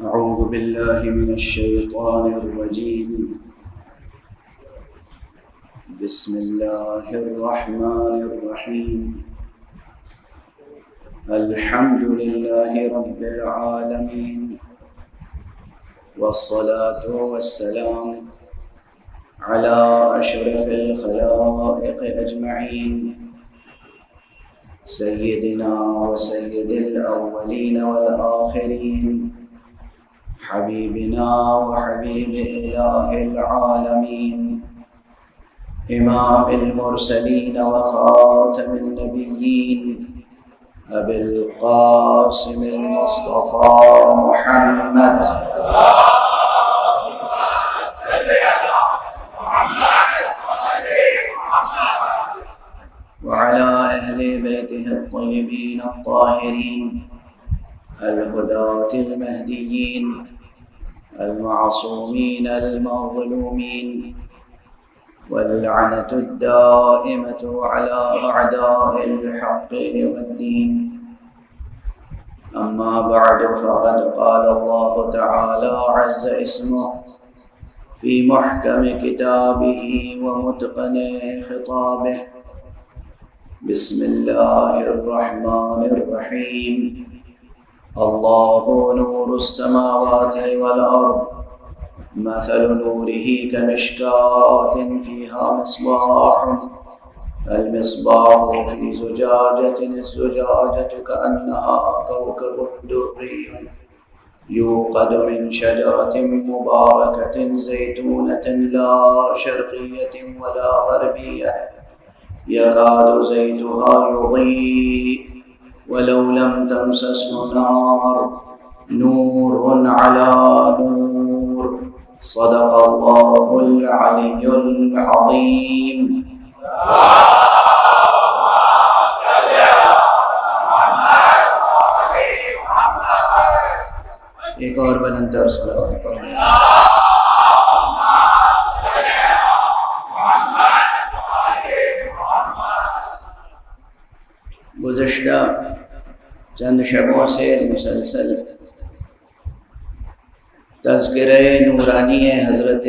أعوذ بالله من الشيطان الرجيم. بسم الله الرحمن الرحيم. الحمد لله رب العالمين، والصلاة والسلام على أشرف الخلائق أجمعين، سيدنا وسيد الأولين والآخرين، حبيبنا وحبيب إله العالمين، إمام المرسلين وخاتم النبيين، أبي القاسم المصطفى محمد وعلى أهل بيته الطيبين الطاهرين الهداة المهديين المعصومين المظلومين، واللعنة الدائمة على أعداء الحق والدين. أما بعد، فقد قال الله تعالى عز اسمه في محكم كتابه ومتقن خطابه: بسم الله الرحمن الرحيم. الله نور السماوات والأرض، مثل نوره كمشكاة فيها مصباح، المصباح في زجاجة، الزجاجة كأنها كوكب دري يوقد من شجرة مباركة زيتونة لا شرقية ولا غربية، يكاد زيتها يضيء ولو لم تمسسه نار، نور على نور. صدق الله العلي العظيم. ایک اور بلندر صلوات پڑھیں. گزشتہ چند شبوں سے مسلسل تذکرہ نورانی حضرت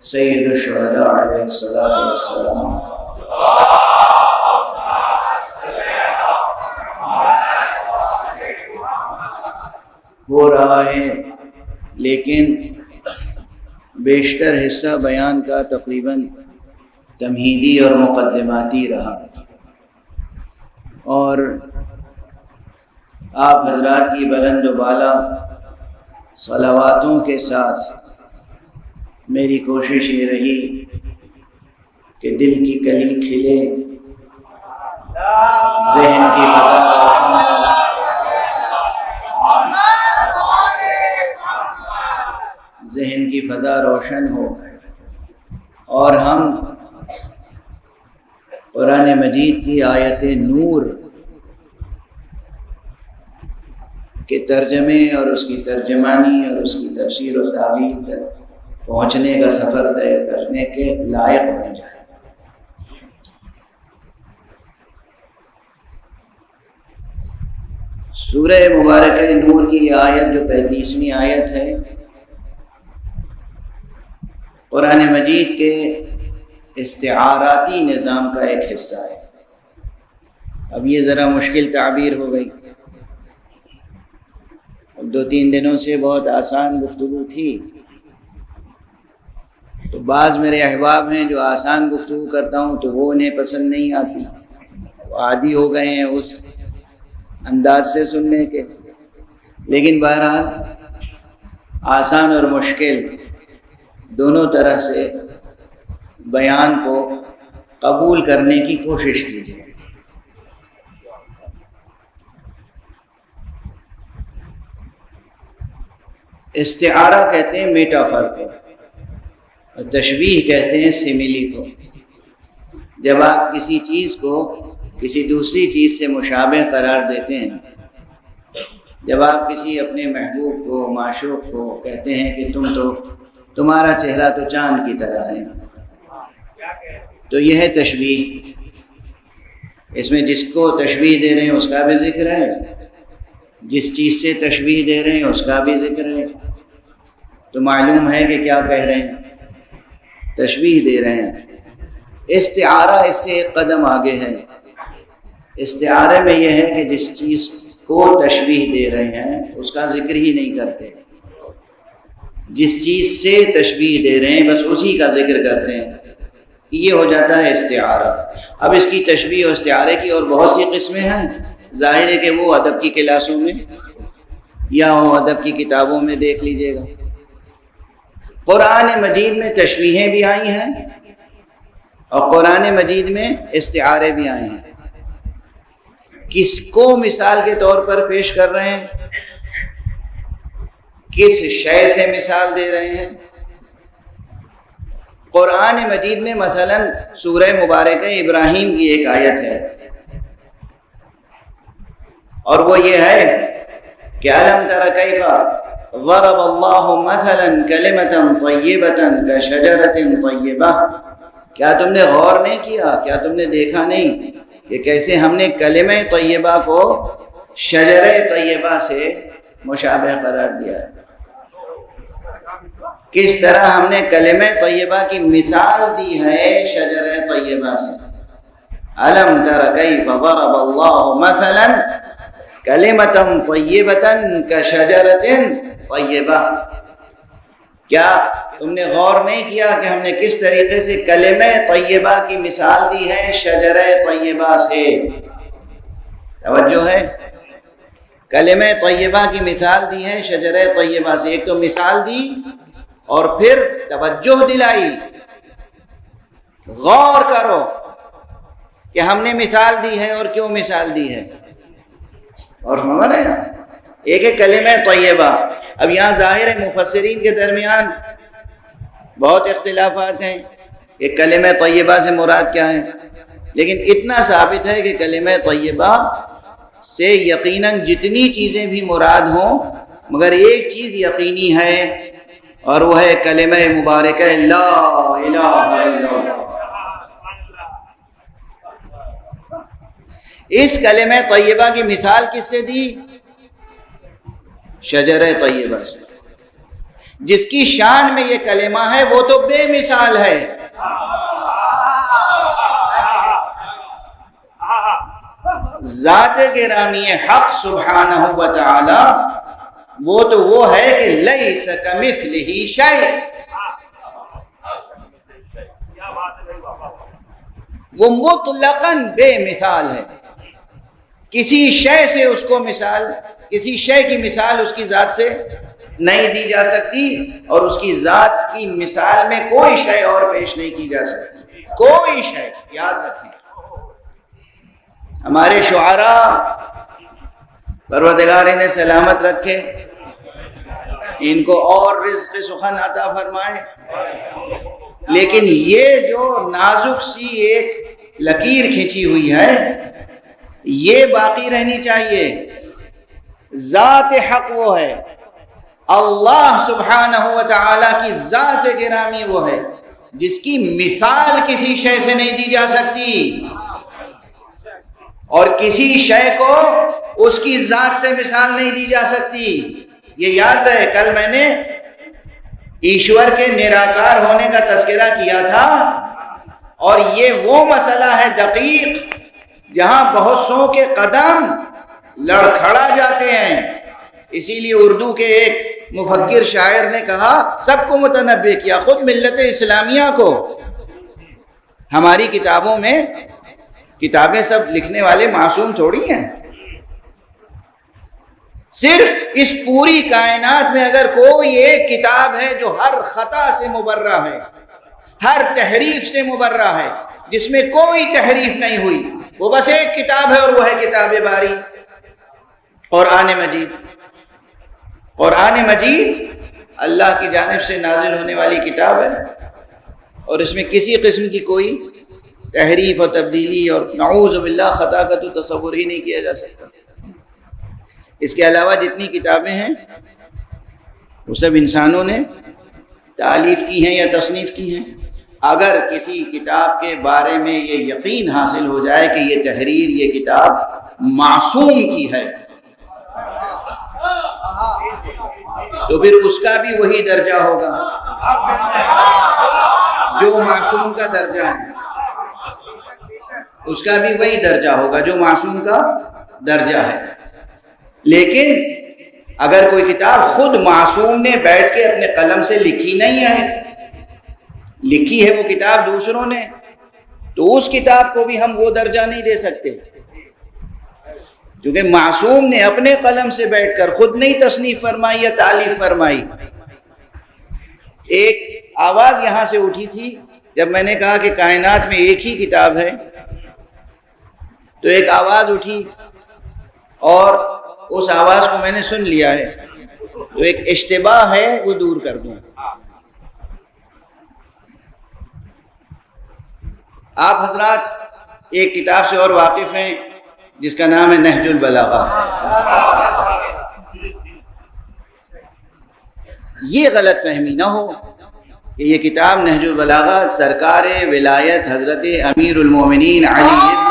سید الشہداء علیہ السلام ہو رہا ہے، لیکن بیشتر حصہ بیان کا تقریباً تمہیدی اور مقدماتی رہا، اور آپ حضرات کی بلند و بالا صلواتوں کے ساتھ میری کوشش یہ رہی کہ دل کی کلی کھلے، ذہن کی فضا روشن ہو، ذہن کی فضا روشن ہو، اور ہم قرآن مجید کی آیت نور کے ترجمے اور اس کی ترجمانی اور اس کی تفسیر و تعویل تک پہنچنے کا سفر طے کرنے کے لائق بن جائے. سورہ مبارکہ نور کی یہ آیت جو 35ویں آیت ہے، قرآن مجید کے استعاراتی نظام کا ایک حصہ ہے. اب یہ ذرا مشکل تعبیر ہو گئی. اب 2-3 دنوں سے بہت آسان گفتگو تھی، تو بعض میرے احباب ہیں جو آسان گفتگو کرتا ہوں تو وہ انہیں پسند نہیں آتی، وہ عادی ہو گئے ہیں اس انداز سے سننے کے. لیکن بہرحال آسان اور مشکل دونوں طرح سے بیان کو قبول کرنے کی کوشش کیجیے. استعارہ کہتے ہیں میٹافر کو، اور تشبیہ کہتے ہیں سملی کو. جب آپ کسی چیز کو کسی دوسری چیز سے مشابہ قرار دیتے ہیں، جب آپ کسی اپنے محبوب کو، معشوق کو کہتے ہیں کہ تمہارا چہرہ تو چاند کی طرح ہے، تو یہ ہے تشبیہ. اس میں جس کو تشبیہ دے رہے ہیں اس کا بھی ذکر ہے، جس چیز سے تشبیہ دے رہے ہیں اس کا بھی ذکر ہے، تو معلوم ہے کہ کیا کہہ رہے ہیں، تشبیہ دے رہے ہیں۔ استعارہ اس سے ایک قدم آگے ہے۔ استعارے میں یہ ہے کہ جس چیز کو تشبیہ دے رہے ہیں اس کا ذکر ہی نہیں کرتے، جس چیز سے تشبیہ دے رہے ہیں بس اسی کا ذکر کرتے ہیں، یہ ہو جاتا ہے استعارہ۔ اب اس کی تشبیہ و استعارے کی اور بہت سی قسمیں ہیں، ظاہر ہے کہ وہ ادب کی کلاسوں میں یا وہ ادب کی کتابوں میں دیکھ لیجئے گا۔ قرآن مجید میں تشبیہیں بھی آئی ہیں اور قرآن مجید میں استعارے بھی آئے ہیں۔ کس کو مثال کے طور پر پیش کر رہے ہیں، کس شے سے مثال دے رہے ہیں؟ قرآن مجید میں مثلا سورہ مبارکہ ابراہیم کی ایک آیت ہے اور وہ یہ ہے کہ أَلَمْ تَرَ كَيْفَ ضَرَبَ اللَّهُ مَثَلًا كَلِمَةً طَيِّبَةً كَشَجَرَةٍ طَيِّبَةٍ، کیا تم نے غور نہیں کیا، کیا تم نے دیکھا نہیں کہ کیسے ہم نے کلمہ طیبہ کو شجرہ طیبہ سے مشابہ قرار دیا ہے، کس طرح ہم نے کلمہ طیبہ کی مثال دی ہے شجرہ طیبہ سے۔ أَلَمْ تَرَ كَيْفَ ضَرَبَ اللَّهُ مَثَلًا كَلِمَةً طَيِّبَةً كَشَجَرَةٍ طَيِّبَةٍ، کیا تم نے غور نہیں کیا کہ ہم نے کس طریقے سے کلمہ طیبہ کی مثال دی ہے شجرہ طیبہ سے؟ توجہ ہے، کلمہ طیبہ کی مثال دی ہے شجرہ طیبہ سے۔ ایک تو مثال دی اور پھر توجہ دلائی، غور کرو کہ ہم نے مثال دی ہے اور کیوں مثال دی ہے۔ اور سمجھ رہے ہیں، ایک ہے کلمہ طیبہ۔ اب یہاں ظاہر ہے مفسرین کے درمیان بہت اختلافات ہیں کہ کلمہ طیبہ سے مراد کیا ہے، لیکن اتنا ثابت ہے کہ کلمہ طیبہ سے یقیناً جتنی چیزیں بھی مراد ہوں مگر ایک چیز یقینی ہے اور وہ ہے کلمہ مبارکہ لا الہ الا اللہ۔ اس کلمہ طیبہ کی مثال کس سے دی؟ شجرہ طیبہ سے۔ جس کی شان میں یہ کلمہ ہے وہ تو بے مثال ہے، ذات گرامی حق سبحانہ و تعالی وہ ہے کہ لیس کمثلہ شیء، وہ مطلقاً بے مثال ہے، کسی شے سے اس کو مثال، کسی شے کی مثال اس کی ذات سے نہیں دی جا سکتی اور اس کی ذات کی مثال میں کوئی شے اور پیش نہیں کی جا سکتی، کوئی شے۔ یاد رکھیں ہمارے شعراء پروردگار انہیں سلامت رکھے، ان کو اور رزق سخن عطا فرمائے، لیکن یہ جو نازک سی ایک لکیر کھینچی ہوئی ہے یہ باقی رہنی چاہیے۔ ذات حق وہ ہے، اللہ سبحانہ و تعالیٰ کی ذات گرامی وہ ہے جس کی مثال کسی شے سے نہیں دی جا سکتی اور کسی شے کو اس کی ذات سے مثال نہیں دی جا سکتی۔ یہ یاد رہے، کل میں نے ایشور کے نراکار ہونے کا تذکرہ کیا تھا اور یہ وہ مسئلہ ہے دقیق جہاں بہت سو کے قدم لڑکھڑا جاتے ہیں۔ اسی لیے اردو کے ایک مفکر شاعر نے کہا، سب کو متنبع کیا، خود ملت اسلامیہ کو۔ ہماری کتابوں میں، کتابیں سب لکھنے والے معصوم تھوڑی ہیں، صرف اس پوری کائنات میں اگر کوئی ایک کتاب ہے جو ہر خطا سے مبرہ ہے، ہر تحریف سے مبرہ ہے، جس میں کوئی تحریف نہیں ہوئی، وہ بس ایک کتاب ہے اور وہ ہے کتاب باری، قرآن مجید۔ قرآن مجید اللہ کی جانب سے نازل ہونے والی کتاب ہے اور اس میں کسی قسم کی کوئی تحریف اور تبدیلی اور نعوذ باللہ خطا کا تو تصور ہی نہیں کیا جا سکتا۔ اس کے علاوہ جتنی کتابیں ہیں وہ سب انسانوں نے تالیف کی ہیں یا تصنیف کی ہیں۔ اگر کسی کتاب کے بارے میں یہ یقین حاصل ہو جائے کہ یہ تحریر، یہ کتاب معصوم کی ہے، تو پھر اس کا بھی وہی درجہ ہوگا جو معصوم کا درجہ ہے، اس کا بھی وہی درجہ ہوگا جو معصوم کا درجہ ہے۔ لیکن اگر کوئی کتاب خود معصوم نے بیٹھ کے اپنے قلم سے لکھی نہیں ہے، لکھی ہے وہ کتاب دوسروں نے، تو اس کتاب کو بھی ہم وہ درجہ نہیں دے سکتے، کیونکہ معصوم نے اپنے قلم سے بیٹھ کر خود نہیں تصنیف فرمائی یا تالیف فرمائی۔ ایک آواز یہاں سے اٹھی تھی جب میں نے کہا کہ کائنات میں ایک ہی کتاب ہے، تو ایک آواز اٹھی اور اس آواز کو میں نے سن لیا ہے، تو ایک اشتباہ ہے وہ دور کر دوں۔ آپ حضرات ایک کتاب سے اور واقف ہیں جس کا نام ہے نہج البلاغہ۔ یہ غلط فہمی نہ ہو کہ یہ کتاب نہج البلاغہ سرکار ولایت حضرت امیر المومنین علی ابن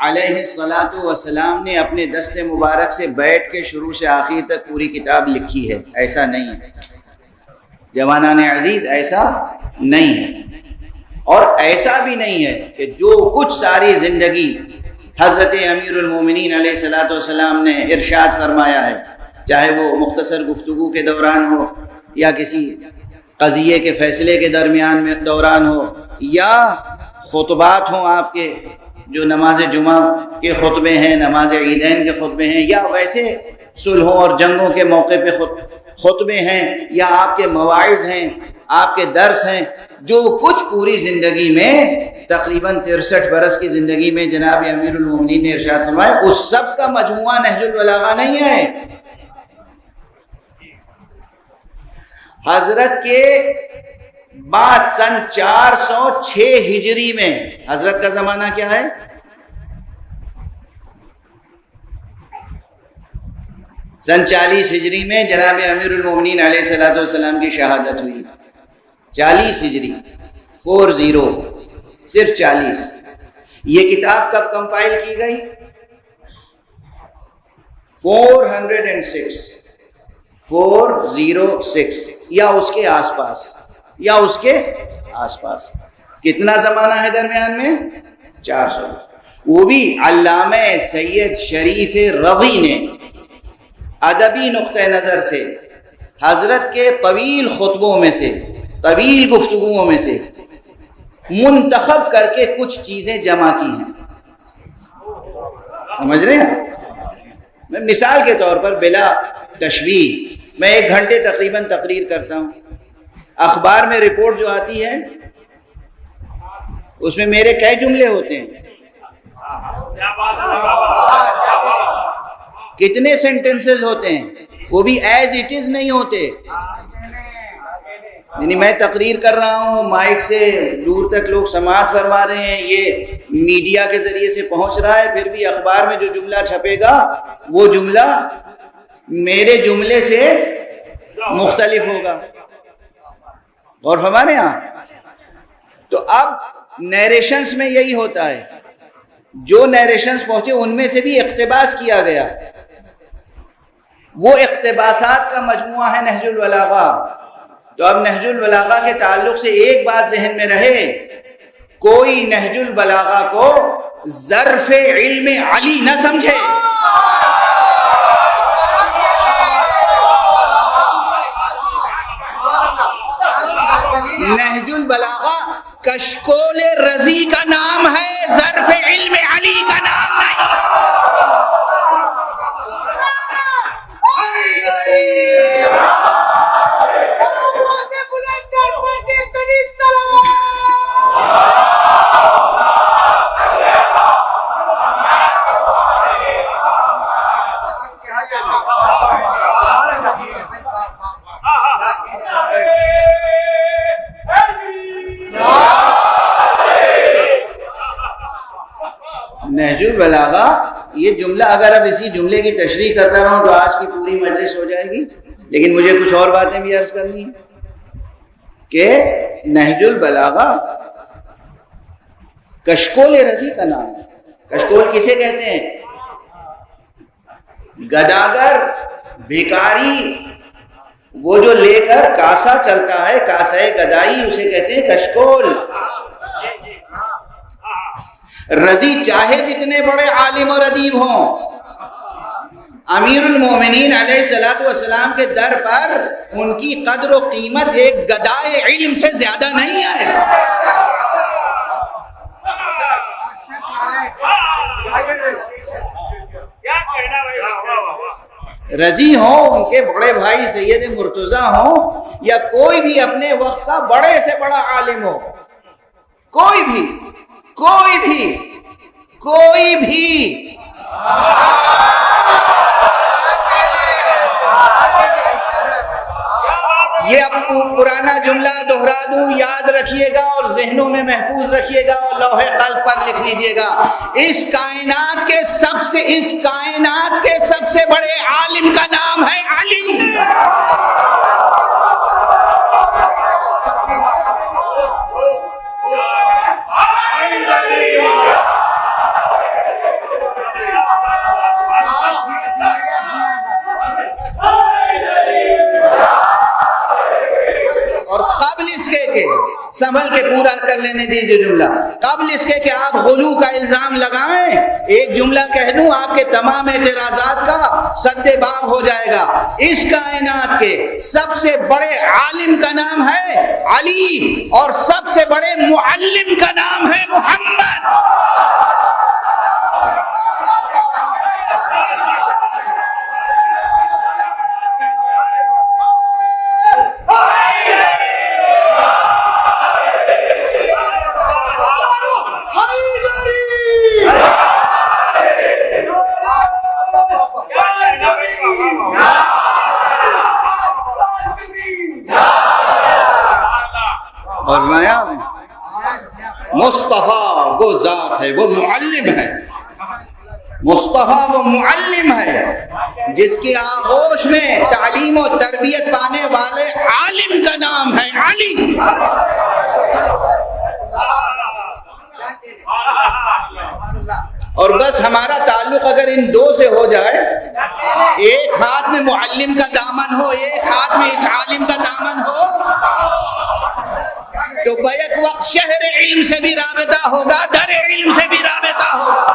ابی علیہ الصلاۃ والسلام نے اپنے دست مبارک سے بیٹھ کے شروع سے آخر تک پوری کتاب لکھی ہے، ایسا نہیں ہے جوانان عزیز، ایسا نہیں ہے۔ اور ایسا بھی نہیں ہے کہ جو کچھ ساری زندگی حضرت امیر المومنین علیہ الصلاۃ والسلام نے ارشاد فرمایا ہے، چاہے وہ مختصر گفتگو کے دوران ہو یا کسی قضیے کے فیصلے کے درمیان میں دوران ہو، یا خطبات ہوں آپ کے جو نماز جمعہ کے خطبے ہیں، نماز عیدین کے خطبے ہیں، یا ویسے صلحوں اور جنگوں کے موقع پہ خطبے ہیں، یا آپ کے مواعظ ہیں، آپ کے درس ہیں، جو کچھ پوری زندگی میں تقریباً 63 برس کی زندگی میں جناب امیر المومنین نے ارشاد فرمایا، اس سب کا مجموعہ نہج البلاغہ نہیں ہے۔ حضرت کے بعد سن 406 ہجری میں، حضرت کا زمانہ کیا ہے؟ سن 40 ہجری میں جناب امیر المومنین علیہ الصلوۃ والسلام کی شہادت ہوئی۔ 40 ہجری 40 صرف 40۔ یہ کتاب کب کمپائل کی گئی؟ 406 یا اس کے آس پاس، کتنا زمانہ ہے درمیان میں؟ 400۔ وہ بھی علامہ سید شریف رضی نے ادبی نقطہ نظر سے حضرت کے طویل خطبوں میں سے، طویل گفتگوؤں میں سے منتخب کر کے کچھ چیزیں جمع کی ہیں۔ سمجھ رہے ہیں؟ میں مثال کے طور پر بلا تشبیہ، میں 1 گھنٹے تقریباً تقریر کرتا ہوں، اخبار میں رپورٹ جو آتی ہے اس میں میرے کئی جملے ہوتے ہیں؟ کتنے سینٹنسز ہوتے ہیں؟ وہ بھی ایز اٹ از نہیں ہوتے، یعنی میں تقریر کر رہا ہوں، مائک سے دور تک لوگ سماعت فرما رہے ہیں، یہ میڈیا کے ذریعے سے پہنچ رہا ہے، پھر بھی اخبار میں جو جملہ چھپے گا وہ جملہ میرے جملے سے مختلف ہوگا۔ اور ہمارے یہاں تو اب نیریشنز میں یہی ہوتا ہے، جو نیریشنز پہنچے ان میں سے بھی اقتباس کیا گیا، وہ اقتباسات کا مجموعہ ہے نہج البلاغہ۔ تو اب نہج البلاغہ کے تعلق سے ایک بات ذہن میں رہے، کوئی نہج البلاغہ کو ظرف علم علی نہ سمجھے۔ نہج البلاغہ کشکول رضی کا نام ہے، ظرف علم علی کا نام نہیں۔ نہج البلاغہ، یہ جملہ اگر اب اسی جملے کی تشریح کرتا رہوں تو آج کی پوری مجلس ہو جائے گی، لیکن مجھے کچھ اور باتیں بھی عرض کرنی ہیں کہ نہج البلاغہ کشکول رضی کا نام ہے۔ کشکول کسے کہتے ہیں؟ گداگر، بھیکاری، وہ جو لے کر کاسا چلتا ہے، کاسہ گدائی، اسے کہتے ہیں کشکول۔ رضی چاہے جتنے بڑے عالم اور ادیب ہوں، امیر المومنین علیہ الصلوۃ والسلام کے در پر ان کی قدر و قیمت ایک گدائے علم سے زیادہ نہیں ہے۔ رضی ہوں، ان کے بڑے بھائی سید مرتضیٰ ہوں، یا کوئی بھی اپنے وقت کا بڑے سے بڑا عالم ہو، کوئی بھی یہ اب پرانا جملہ دہرا دوں، یاد رکھیے گا اور ذہنوں میں محفوظ رکھیے گا اور لوح قلب پر لکھ لیجیے گا۔ اس کائنات کے سب سے بڑے عالم کا نام ہے علی۔ اور قبل اس کے کہ سنبھل کے پورا کر لینے دیجیے جملہ، قبل اس کے کہ آپ غلو کا الزام لگائیں، ایک جملہ کہہ دوں، آپ کے تمام اعتراضات کا سد باب ہو جائے گا۔ اس کائنات کے سب سے بڑے عالم کا نام ہے علی، اور سب سے بڑے معلم کا نام ہے محمد۔ اور مصطفیٰ وہ ذات ہے، وہ معلم ہے، مصطفیٰ وہ معلم ہے جس کی آغوش میں تعلیم و تربیت پانے والے عالم کا نام ہے علی۔ اور بس ہمارا تعلق اگر ان دو سے ہو جائے، ایک ہاتھ میں معلم کا دامن ہو، ایک ہاتھ میں اس عالم کا دامن ہو، تو بیک وقت شہر علم سے بھی رابطہ ہوگا، در علم سے بھی رابطہ ہوگا۔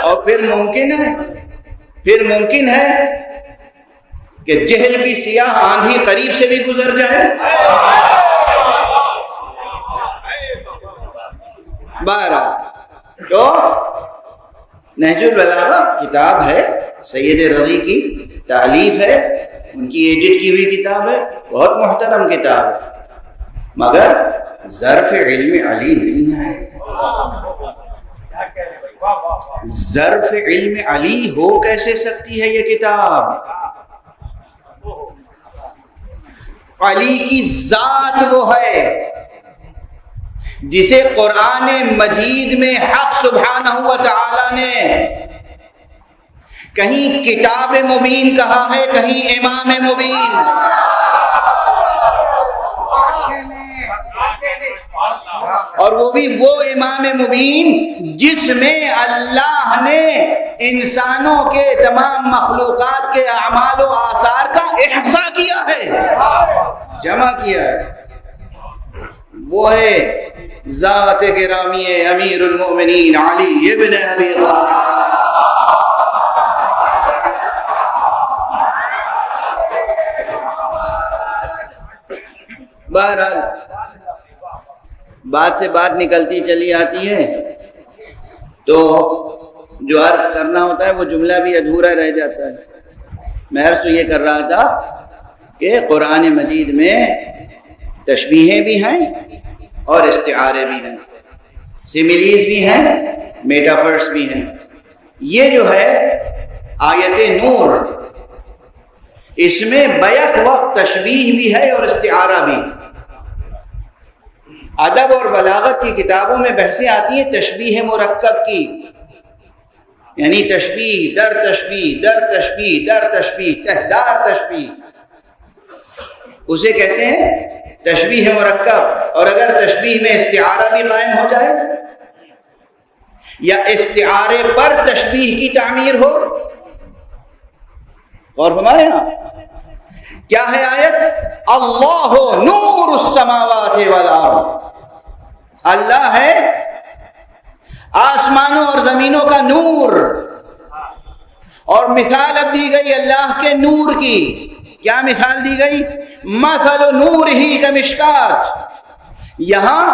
اور پھر ممکن ہے کہ جہل کی سیاہ آندھی قریب سے بھی گزر جائے۔ بہرحال تو نہج البلاغہ کتاب ہے، سید رضی کی تالیف ہے، ان کی ایڈٹ کی ہوئی کتاب ہے، بہت محترم کتاب ہے، مگر ظرف علم علی نہیں ہے۔ ظرف علم علی ہو کیسے سکتی ہے یہ کتاب؟ علی کی ذات وہ ہے جسے قرآن مجید میں حق سبحانہ و تعالی نے کہیں کتاب مبین کہا ہے، کہیں امام مبین۔ اور وہ بھی وہ امام مبین جس میں اللہ نے انسانوں کے تمام مخلوقات کے اعمال و آثار کا احصاء کیا ہے، جمع کیا ہے۔ وہ ہے ذات گرامی امیر المومنین علی ابن ابی طالب۔ بہرحال بات سے بات نکلتی چلی آتی ہے، تو جو عرض کرنا ہوتا ہے وہ جملہ بھی ادھورا رہ جاتا ہے۔ میں عرض تو یہ کر رہا تھا کہ قرآن مجید میں تشبیہیں بھی ہیں اور استعارے بھی ہیں، سیملیز بھی ہیں، میٹافرس بھی ہیں۔ یہ جو ہے آیت نور، اس میں بیک وقت تشبیہ بھی ہے اور استعارہ بھی۔ ادب اور بلاغت کی کتابوں میں بحثیں آتی ہیں تشبیہ مرکب کی، یعنی تشبیہ در تشبیہ در تشبیہ در تشبیہ تہدار تشبیہ، اسے کہتے ہیں تشبیہ مرکب، اور اگر تشبیہ میں استعارہ بھی قائم ہو جائے یا استعارے پر تشبیہ کی تعمیر ہو. اور ہمارے ہاں کیا ہے آیت؟ اللہ نور السماوات والارض، اللہ ہے آسمانوں اور زمینوں کا نور. اور مثال اب دی گئی اللہ کے نور کی. کیا مثال دی گئی؟ مثل نورہ کمشکات. یہاں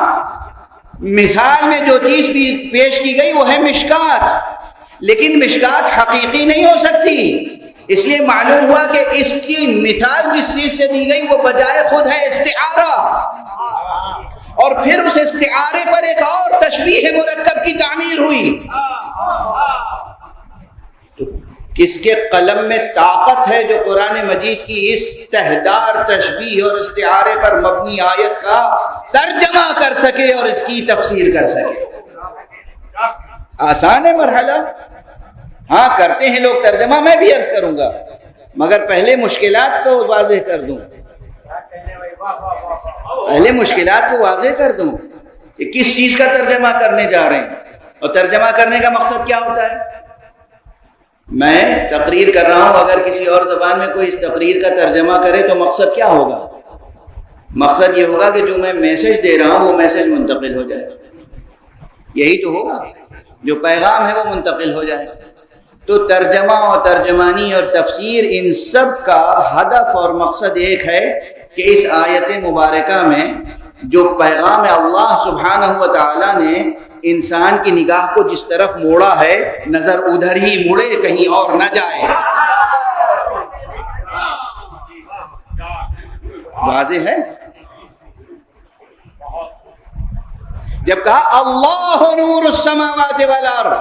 مثال میں جو چیز پیش کی گئی وہ ہے مشکات، لیکن مشکات حقیقی نہیں ہو سکتی. اس لیے معلوم ہوا کہ اس کی مثال جس چیز سے دی گئی وہ بجائے خود ہے استعارہ، اور پھر اس استعارے پر ایک اور تشبیہ مرکب کی تعمیر ہوئی. کس کے قلم میں طاقت ہے جو قرآن مجید کی اس تہدار تشبیہ اور استعارے پر مبنی آیت کا ترجمہ کر سکے اور اس کی تفسیر کر سکے؟ آسان ہے مرحلہ، ہاں کرتے ہیں لوگ ترجمہ، میں بھی عرض کروں گا، مگر پہلے مشکلات کو واضح کر دوں، پہلے مشکلات کو واضح کر دوں کہ کس چیز کا ترجمہ کرنے جا رہے ہیں، اور ترجمہ کرنے کا مقصد کیا ہوتا ہے. میں تقریر کر رہا ہوں، اگر کسی اور زبان میں کوئی اس تقریر کا ترجمہ کرے تو مقصد کیا ہوگا؟ مقصد یہ ہوگا کہ جو میں میسج دے رہا ہوں وہ میسج منتقل ہو جائے. یہی تو ہوگا، جو پیغام ہے وہ منتقل ہو جائے. تو ترجمہ اور ترجمانی اور تفسیر، ان سب کا ہدف اور مقصد ایک ہے کہ اس آیت مبارکہ میں جو پیغام اللہ سبحانہ و تعالیٰ نے انسان کی نگاہ کو جس طرف موڑا ہے، نظر ادھر ہی مڑے، کہیں اور نہ جائے. واضح ہے؟ جب کہا اللہ نور السماوات والارض،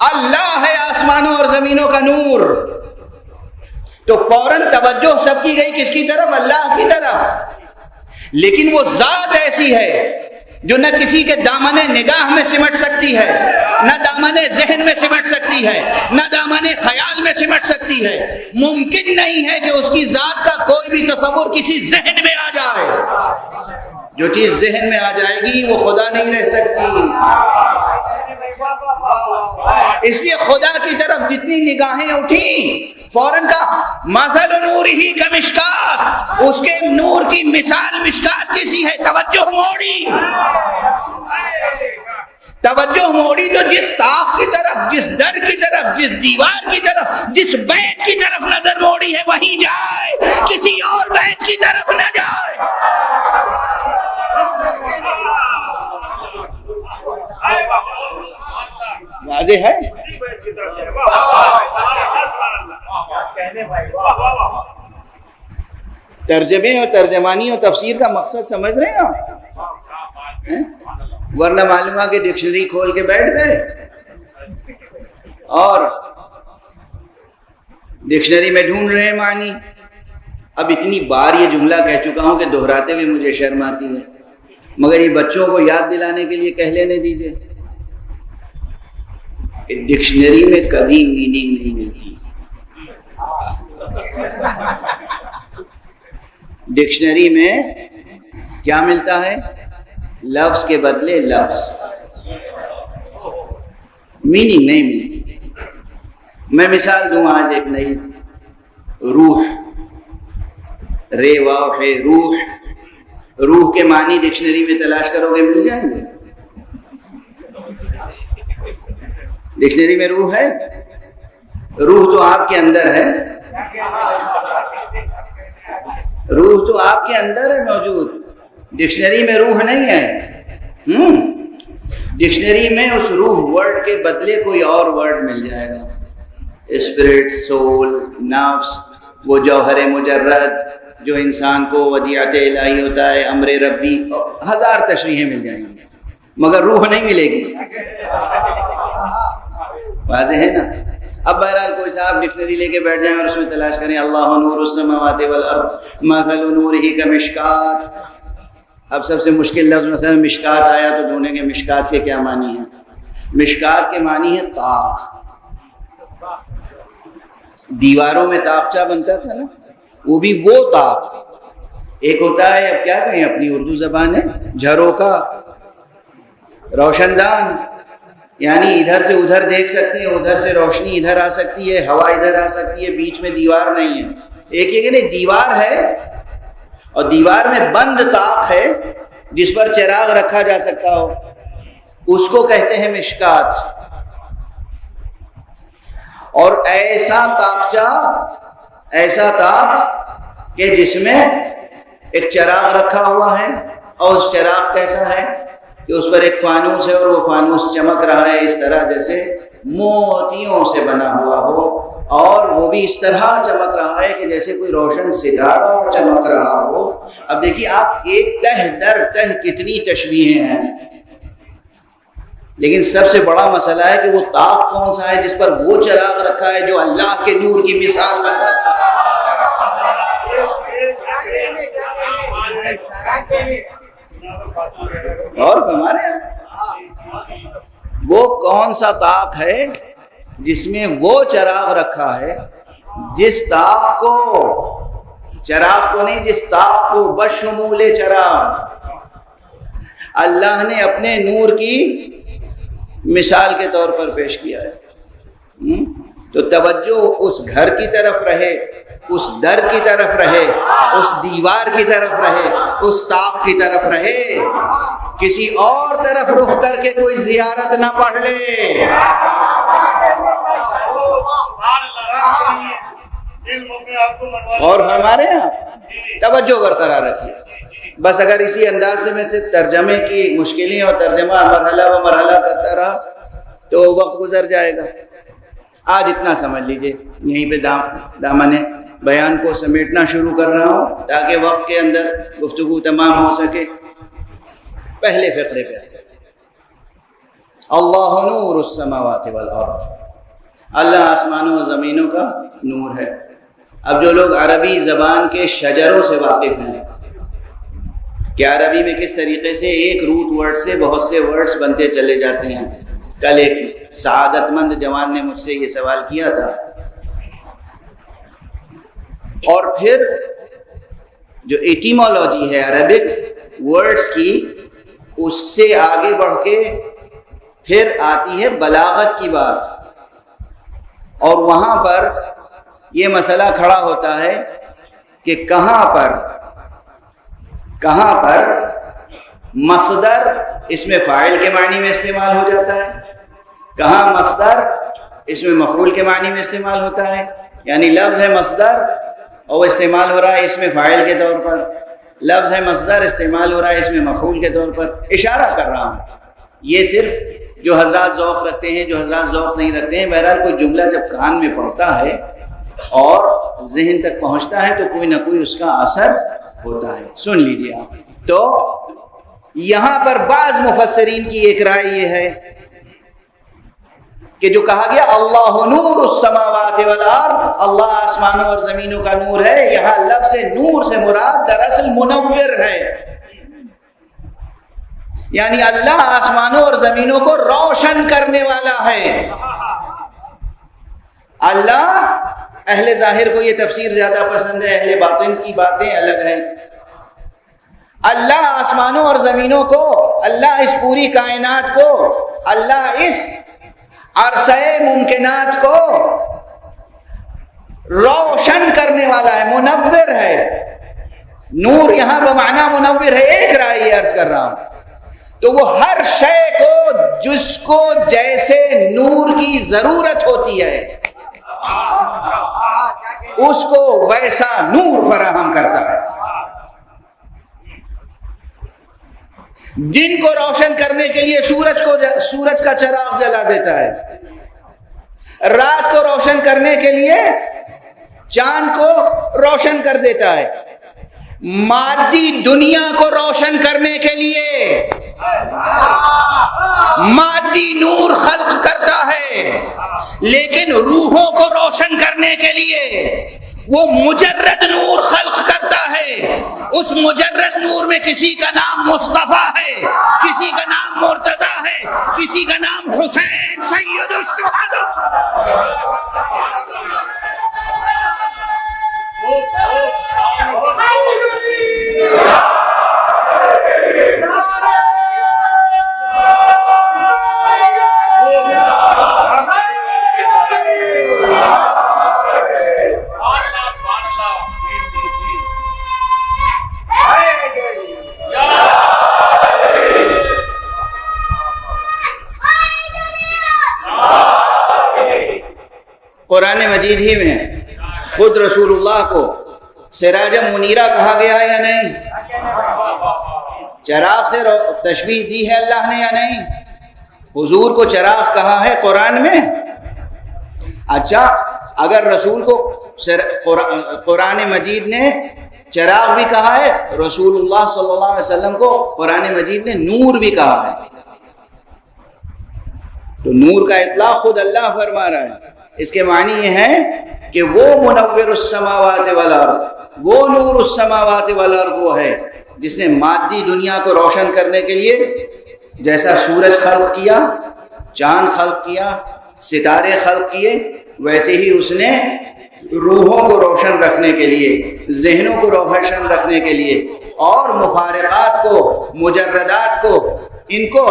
اللہ ہے آسمانوں اور زمینوں کا نور، تو فوراً توجہ سب کی گئی کس کی طرف؟ اللہ کی طرف. لیکن وہ ذات ایسی ہے جو نہ کسی کے دامن نگاہ میں سمٹ سکتی ہے، نہ دامن ذہن میں سمٹ سکتی ہے، نہ دامن خیال میں سمٹ سکتی ہے. ممکن نہیں ہے کہ اس کی ذات کا کوئی بھی تصور کسی ذہن میں آ جائے. جو چیز ذہن میں آ جائے گی وہ خدا نہیں رہ سکتی. اس لیے خدا کی طرف جتنی نگاہیں اٹھیں فوراً کا مثل نورہ کمشکات، اس کے نور کی مثال مشکات جیسی ہے. توجہ موڑی، توجہ موڑی تو جس طاق کی طرف، جس در کی طرف، جس دیوار کی طرف، جس بیت کی طرف نظر موڑی ہے وہیں جائے، کسی اور بیت کی طرف نہ جائے. واضح ہے؟ ترجمے اور ترجمانی اور تفسیر کا مقصد سمجھ رہے ہیں آپ؟ ورنہ معلوم ہے کہ ڈکشنری کھول کے بیٹھ گئے اور ڈکشنری میں ڈھونڈ رہے ہیں معنی. اب اتنی بار یہ جملہ کہہ چکا ہوں کہ دہراتے ہوئے مجھے شرم آتی ہے، مگر یہ بچوں کو یاد دلانے کے لیے کہہ لینے دیجیے کہ ڈکشنری میں کبھی میننگ نہیں ملتی. ڈکشنری میں کیا ملتا ہے؟ لفظ کے بدلے لفظ، میننگ نہیں ملتی. میں مثال دوں آج ایک نئی، روح، رے واو ہے روح. روح کے معنی ڈکشنری میں تلاش کرو گے مل جائیں گے. ڈکشنری میں روح ہے؟ روح تو آپ کے اندر ہے، روح تو آپ کے اندر ہے موجود. ڈکشنری میں روح نہیں ہے. ڈکشنری میں اس روح ورڈ کے بدلے کوئی اور ورڈ مل جائے گا. اسپرٹ، سول، نفس، وہ جوہر مجرد جو انسان کو ودیعت الہی ہوتا ہے، امر ربی، ہزار تشریحیں مل جائیں گی مگر روح نہیں ملے گی. واضح ہے نا؟ اب بہرحال کوئی صاحب ڈکشنری لے کے بیٹھ جائیں اور اس میں تلاش کریں اللہ نور السماوات والارض مثل نورہ کمشکات. اب سب سے مشکل لفظ مثلا مشکات آیا تو ڈھونڈیں گے مشکات کے کیا معنی ہیں. مشکات کے معنی ہے طاق. دیواروں میں طاقچہ بنتا تھا نا، وہ بھی وہ طاق ایک ہوتا ہے، اب کیا کہیں، اپنی اردو زبان ہے، جھروکا، روشن دان، یعنی ادھر سے ادھر دیکھ سکتے ہیں، ادھر سے روشنی ادھر آ سکتی ہے، ہوا ادھر آ سکتی ہے، بیچ میں دیوار نہیں ہے۔ ایک یہ کہ نہیں، دیوار ہے اور دیوار میں بند طاق ہے جس پر چراغ رکھا جا سکتا ہو، اس کو کہتے ہیں مشکات۔ اور ایسا طاقچہ، ایسا طاق کہ جس میں ایک چراغ رکھا ہوا ہے، اور اس چراغ کیسا ہے کہ اس پر ایک فانوس ہے اور وہ فانوس چمک رہا ہے اس طرح جیسے موتیوں سے بنا ہوا ہو، اور وہ بھی اس طرح چمک رہا ہے کہ جیسے کوئی روشن ستارہ چمک رہا ہو۔ اب دیکھیے آپ، ایک تہ در تہ کتنی تشبیہیں ہیں، لیکن سب سے بڑا مسئلہ ہے کہ وہ طاق کون سا ہے جس پر وہ چراغ رکھا ہے جو اللہ کے نور کی مثال بن سکتا ہے۔ اور ہمارے وہ کون سا طاق ہے جس میں وہ چراغ رکھا ہے، جس طاق کو، چراغ کو نہیں، جس طاق کو بشمول چراغ اللہ نے اپنے نور کی مثال کے طور پر پیش کیا ہے۔ تو توجہ اس گھر کی طرف رہے، اس در کی طرف رہے، اس دیوار کی طرف رہے، اس طاق کی طرف رہے، کسی اور طرف رخ کر کے کوئی زیارت نہ پڑھ لے۔ اور ہمارے یہاں توجہ برقرار رکھیے، بس اگر اسی انداز سے میں سے ترجمے کی مشکلیں اور ترجمہ مرحلہ و مرحلہ کرتا رہا تو وقت گزر جائے گا۔ آج اتنا سمجھ لیجئے، یہیں پہ دامن بیان کو سمیٹنا شروع کر رہا ہوں تاکہ وقت کے اندر گفتگو تمام ہو سکے۔ پہلے فقرے پہ آ جائے، اللہ نور السماوات والارض، اللہ آسمانوں و زمینوں کا نور ہے۔ اب جو لوگ عربی زبان کے شجروں سے واقف ہیں کہ عربی میں کس طریقے سے ایک روٹ ورڈ سے بہت سے ورڈز بنتے چلے جاتے ہیں، کل ایک سعادت مند جوان نے مجھ سے یہ سوال کیا تھا، اور پھر جو ایٹیمولوجی ہے عربک ورڈز کی، اس سے آگے بڑھ کے پھر آتی ہے بلاغت کی بات، اور وہاں پر یہ مسئلہ کھڑا ہوتا ہے کہ کہاں پر مصدر اس میں فاعل کے معنی میں استعمال ہو جاتا ہے، کہاں مصدر اس میں مفعول کے معنی میں استعمال ہوتا ہے، یعنی لفظ ہے مصدر اور وہ استعمال ہو رہا ہے اس میں فاعل کے طور پر، لفظ ہے مصدر استعمال ہو رہا ہے اس میں مفعول کے طور پر۔ اشارہ کر رہا ہوں، یہ صرف جو حضرات ذوق رکھتے ہیں، جو حضرات ذوق نہیں رکھتے ہیں، بہرحال کوئی جملہ جب کان میں پڑتا ہے اور ذہن تک پہنچتا ہے تو کوئی نہ کوئی اس کا اثر ہوتا ہے۔ سن لیجئے آپ، تو یہاں پر بعض مفسرین کی ایک رائے یہ ہے کہ جو کہا گیا اللہ نور السماوات والارض، اللہ آسمانوں اور زمینوں کا نور ہے، یہاں لفظ نور سے مراد دراصل منور ہے، یعنی اللہ آسمانوں اور زمینوں کو روشن کرنے والا ہے۔ اللہ، اہل ظاہر کو یہ تفسیر زیادہ پسند ہے، اہل باطن کی باتیں الگ ہیں۔ اللہ آسمانوں اور زمینوں کو، اللہ اس پوری کائنات کو، اللہ اس عرصہ ممکنات کو روشن کرنے والا ہے، منور ہے۔ نور یہاں بمعنی منور ہے، ایک رائے یہ عرض کر رہا ہوں۔ تو وہ ہر شے کو جس کو جیسے نور کی ضرورت ہوتی ہے اس کو ویسا نور فراہم کرتا ہے۔ دن کو روشن کرنے کے لیے سورج کا چراغ جلا دیتا ہے، رات کو روشن کرنے کے لیے چاند کو روشن کر دیتا ہے، مادی دنیا کو روشن کرنے کے لیے مادی نور خلق کرتا ہے، لیکن روحوں کو روشن کرنے کے لیے وہ مجرد نور خلق کرتا ہے۔ اس مجرد نور میں کسی کا نام مصطفیٰ ہے، کسی کا نام مرتضیٰ ہے، کسی کا نام حسین سید الشہداء۔ قرآن مجید ہی میں خود رسول اللہ کو سراج منیرہ کہا گیا ہے یا نہیں؟ چراغ سے تشبیہ دی ہے اللہ نے یا نہیں؟ حضور کو چراغ کہا ہے قرآن میں؟ اچھا، اگر رسول کو قرآن مجید نے چراغ بھی کہا ہے، رسول اللہ صلی اللہ علیہ وسلم کو قرآن مجید نے نور بھی کہا ہے، تو نور کا اطلاق خود اللہ فرما رہا ہے۔ اس کے معنی یہ ہے کہ وہ منور السماوات والارض، وہ نور السماوات والارض وہ ہے جس نے مادی دنیا کو روشن کرنے کے لیے جیسا سورج خلق کیا، چاند خلق کیا، ستارے خلق کیے، ویسے ہی اس نے روحوں کو روشن رکھنے کے لیے، ذہنوں کو روشن رکھنے کے لیے، اور مفارقات کو، مجردات کو، ان کو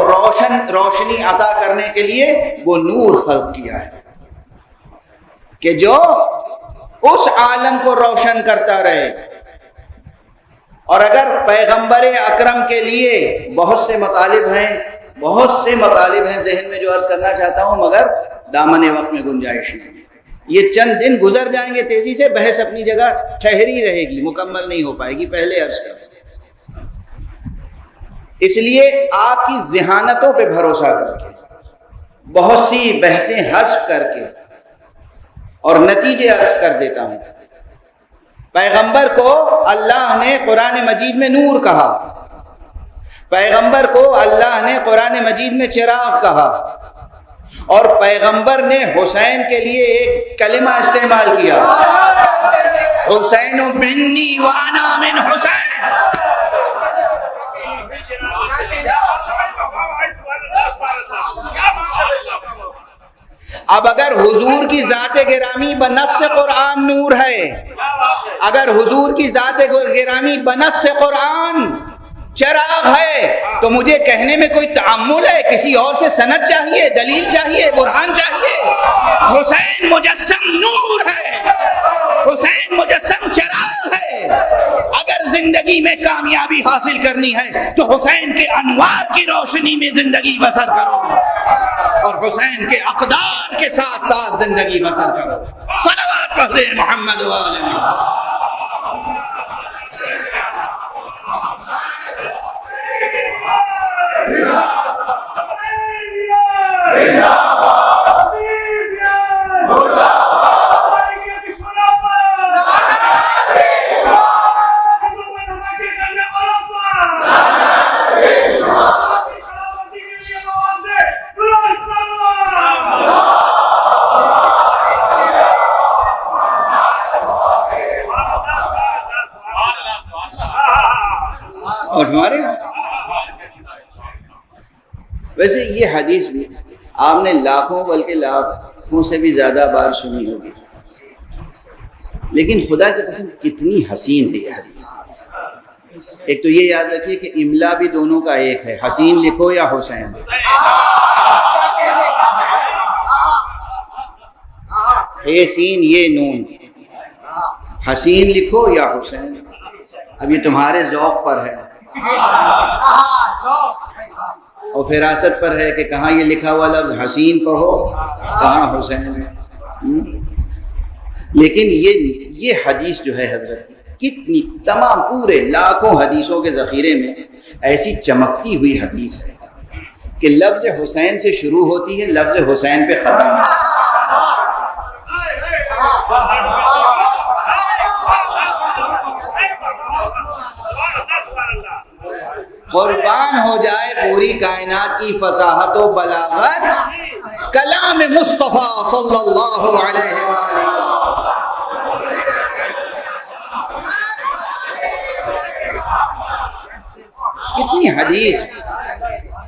روشنی عطا کرنے کے لیے وہ نور خلق کیا ہے کہ جو اس عالم کو روشن کرتا رہے۔ اور اگر پیغمبر اکرم کے لیے بہت سے مطالب ہیں ذہن میں جو عرض کرنا چاہتا ہوں، مگر دامن وقت میں گنجائش نہیں ہے، یہ چند دن گزر جائیں گے تیزی سے، بحث اپنی جگہ ٹھہری رہے گی، مکمل نہیں ہو پائے گی، پہلے عرض کر۔ اس لیے آپ کی ذہانتوں پہ بھروسہ کر کے، بہت سی بحثیں حذف کر کے، اور نتیجے عرض کر دیتا ہوں۔ پیغمبر کو اللہ نے قرآن مجید میں نور کہا، پیغمبر کو اللہ نے قرآن مجید میں چراغ کہا، اور پیغمبر نے حسین کے لیے ایک کلمہ استعمال کیا، حسین منی وانا من حسین۔ اب اگر حضور کی ذات گرامی بنفس قرآن نور ہے، اگر حضور کی ذات گرامی بنفس قرآن چراغ ہے، تو مجھے کہنے میں کوئی تعمل ہے؟ کسی اور سے سند چاہیے، دلیل چاہیے، برہان چاہیے؟ حسین مجسم نور ہے، حسین مجسم چراغ ہے۔ اگر زندگی میں کامیابی حاصل کرنی ہے تو حسین کے انوار کی روشنی میں زندگی بسر کرو، اور حسین کے اقدار کے ساتھ ساتھ زندگی بسر کرو۔ صلوات پڑھ دیں محمد و آل محمد۔ اور ہمارے ویسے یہ حدیث بھی آپ نے لاکھوں بلکہ لاکھوں سے بھی زیادہ بار سنی ہوگی، لیکن خدا کی قسم کتنی حسین ہے یہ حدیث۔ ایک تو یہ یاد رکھیے کہ املا بھی دونوں کا ایک ہے، حسین لکھو یا حسین، اے سین یہ نون، حسین لکھو یا حسین۔ اب یہ تمہارے ذوق پر ہے اور فراست پر ہے کہ کہاں یہ لکھا ہوا لفظ حسین پڑھو، کہاں حسین۔ لیکن یہ حدیث جو ہے حضرت، کتنی تمام پورے لاکھوں حدیثوں کے ذخیرے میں ایسی چمکتی ہوئی حدیث ہے کہ لفظ حسین سے شروع ہوتی ہے، لفظ حسین پہ ختم ہے۔ قربان ہو جائے پوری کائنات کی فصاحت و بلاغت کلام مصطفیٰ صلی اللہ علیہ وآلہ کتنی حدیث،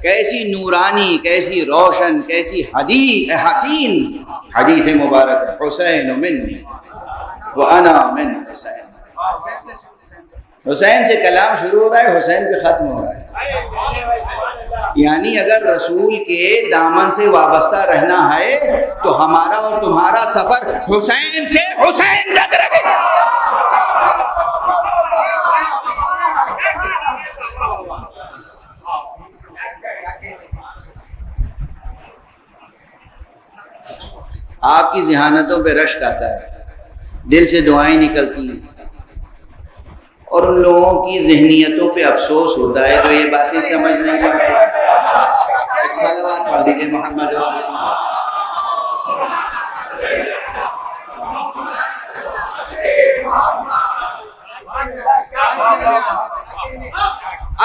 کیسی نورانی، کیسی روشن، کیسی حسین حدیث مبارک ہے۔ حسین منی وانا من حسین، حسین سے کلام شروع ہو رہا ہے، حسین پہ ختم ہو رہا ہے۔ یعنی اگر رسول کے دامن سے وابستہ رہنا ہے تو ہمارا اور تمہارا سفر حسین سے حسین تک رہے گا۔ آپ کی ذہانتوں پہ رشک آتا ہے، دل سے دعائیں نکلتی ہیں، اور ان لوگوں کی ذہنیتوں پہ افسوس ہوتا ہے جو یہ باتیں سمجھ نہیں پاتے۔ ایک صلوات پڑھ دیجیے محمد وآلہ۔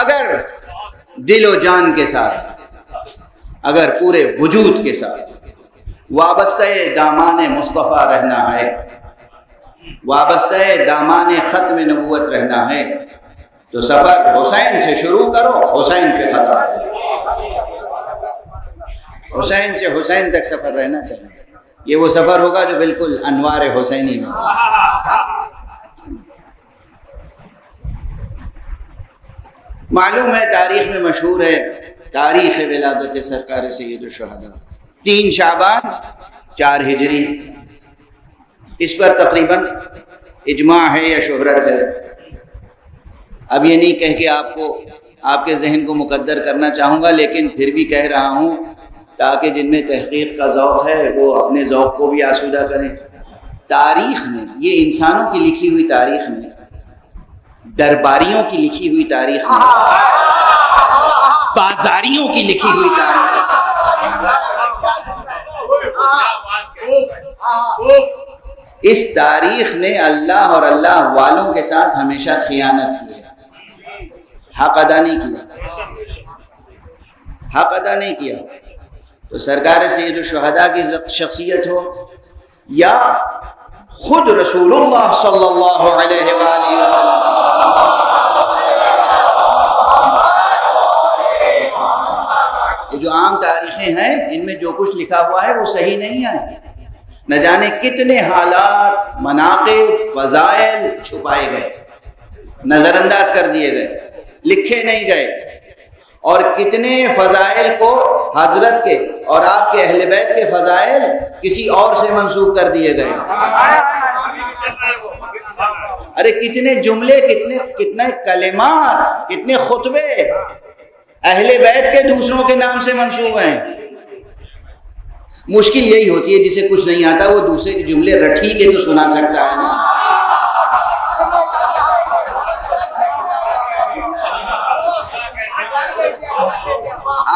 اگر دل و جان کے ساتھ، اگر پورے وجود کے ساتھ وابستہ دامان مصطفیٰ رہنا ہے، وابستہ دامان ختم نبوت رہنا ہے، تو سفر حسین سے شروع کرو، حسین سے ختم، حسین سے حسین تک سفر رہنا چاہیے۔ یہ وہ سفر ہوگا جو بالکل انوار حسینی میں۔ معلوم ہے، تاریخ میں مشہور ہے تاریخ ولادت سرکار سید الشہداء 3 شعبان 4 ہجری، اس پر تقریباً اجماع ہے یا شہرت ہے۔ اب یہ نہیں کہہ کے آپ کے ذہن کو مقدر کرنا چاہوں گا، لیکن پھر بھی کہہ رہا ہوں تاکہ جن میں تحقیق کا ذوق ہے وہ اپنے ذوق کو بھی آسودہ کریں۔ تاریخ میں، یہ انسانوں کی لکھی ہوئی تاریخ میں، درباریوں کی لکھی ہوئی تاریخ میں، بازاریوں کی لکھی ہوئی تاریخ میں، اس تاریخ نے اللہ اور اللہ والوں کے ساتھ ہمیشہ خیانت کی ہے، حق ادا نہیں کیا، حق ادا نہیں کیا۔ تو سرکار سید الشہداء کی شخصیت ہو یا خود رسول اللہ صلی اللہ علیہ وآلہ وسلم، یہ جو عام تاریخیں ہیں ان میں جو کچھ لکھا ہوا ہے وہ صحیح نہیں ہے۔ نہ جانے کتنے حالات، مناقب، فضائل چھپائے گئے، نظر انداز کر دیے گئے، لکھے نہیں گئے، اور کتنے فضائل کو حضرت کے اور آپ کے اہل بیت کے فضائل کسی اور سے منسوب کر دیے گئے۔ ارے کتنے جملے، کتنے کلمات، کتنے خطبے اہل بیت کے دوسروں کے نام سے منسوب ہیں۔ مشکل یہی ہوتی ہے جسے کچھ نہیں آتا وہ دوسرے کے جملے رٹھی کے تو سنا سکتا ہے نا۔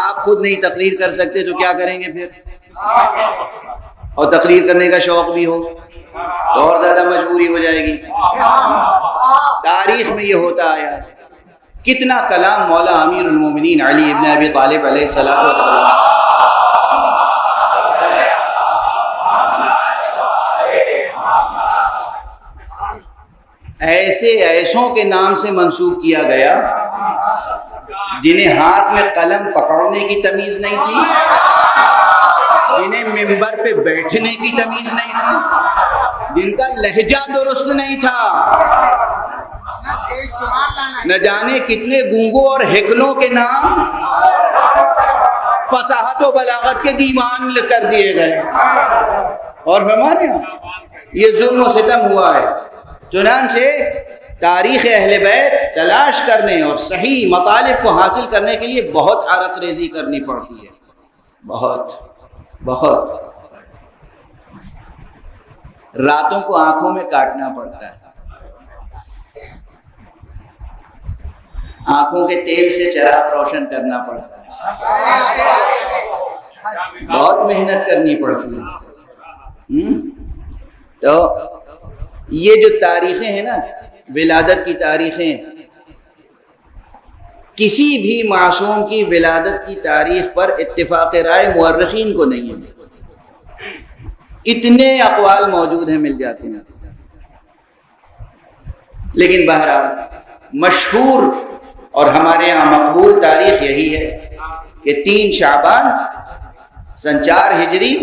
آپ خود نہیں تقریر کر سکتے تو کیا کریں گے پھر؟ اور تقریر کرنے کا شوق بھی ہو تو اور زیادہ مجبوری ہو جائے گی۔ تاریخ میں یہ ہوتا آیا، کتنا کلام مولا امیر المومنین علی ابن ابی طالب علیہ الصلوۃ والسلام ایسوں کے نام سے منسوب کیا گیا جنہیں ہاتھ میں قلم پکڑنے کی تمیز نہیں تھی، جنہیں منبر پہ بیٹھنے کی تمیز نہیں تھی، جن کا لہجہ درست نہیں تھا، نہ جانے کتنے گونگوں اور ہکلوں کے نام فصاحت و بلاغت کے دیوان کر دیے گئے۔ اور ہمارے یہاں یہ ظلم و ستم ہوا ہے۔ چنانچہ تاریخ اہل بیت تلاش کرنے اور صحیح مطالب کو حاصل کرنے کے لیے بہت عرق ریزی کرنی پڑتی ہے، بہت راتوں کو آنکھوں میں کاٹنا پڑتا ہے، آنکھوں کے تیل سے چراغ روشن کرنا پڑتا ہے، بہت محنت کرنی پڑتی ہے۔ تو یہ جو تاریخیں ہیں نا، ولادت کی تاریخیں، کسی بھی معصوم کی ولادت کی تاریخ پر اتفاق رائے مورخین کو نہیں ہے، کتنے اقوال موجود ہیں، مل جاتے ہیں، لیکن بہرحال مشہور اور ہمارے یہاں مقبول تاریخ یہی ہے کہ 3 شعبان سن 4 ہجری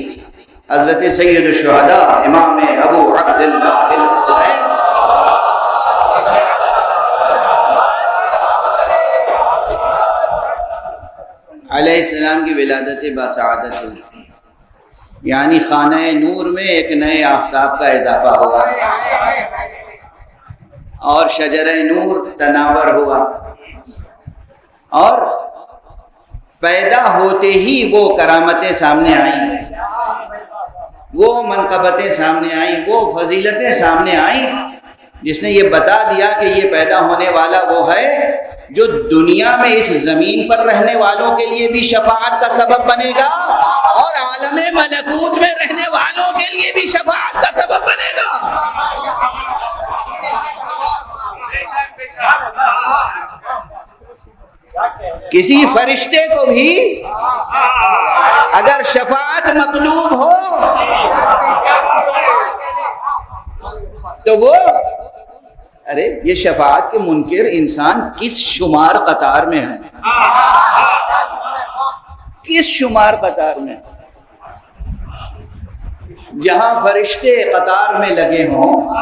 حضرت سید الشہداء امام ابو عبداللہ الحسین علیہ السلام کی ولادت باسعادت ہوئی، یعنی خانہ نور میں ایک نئے آفتاب کا اضافہ ہوا اور شجرہ نور تناور ہوا، اور پیدا ہوتے ہی وہ کرامتیں سامنے آئیں۔ وہ منقبتیں سامنے آئیں، وہ فضیلتیں سامنے آئیں جس نے یہ بتا دیا کہ یہ پیدا ہونے والا وہ ہے جو دنیا میں اس زمین پر رہنے والوں کے لیے بھی شفاعت کا سبب بنے گا اور عالم ملکوت میں رہنے والوں کے لیے بھی شفاعت کا سبب بنے گا۔ کسی فرشتے کو بھی اگر شفاعت مطلوب ہو تو وہ ارے یہ شفاعت کے منکر انسان کس شمار قطار میں ہے، کس شمار قطار میں؟ جہاں فرشتے قطار میں لگے ہوں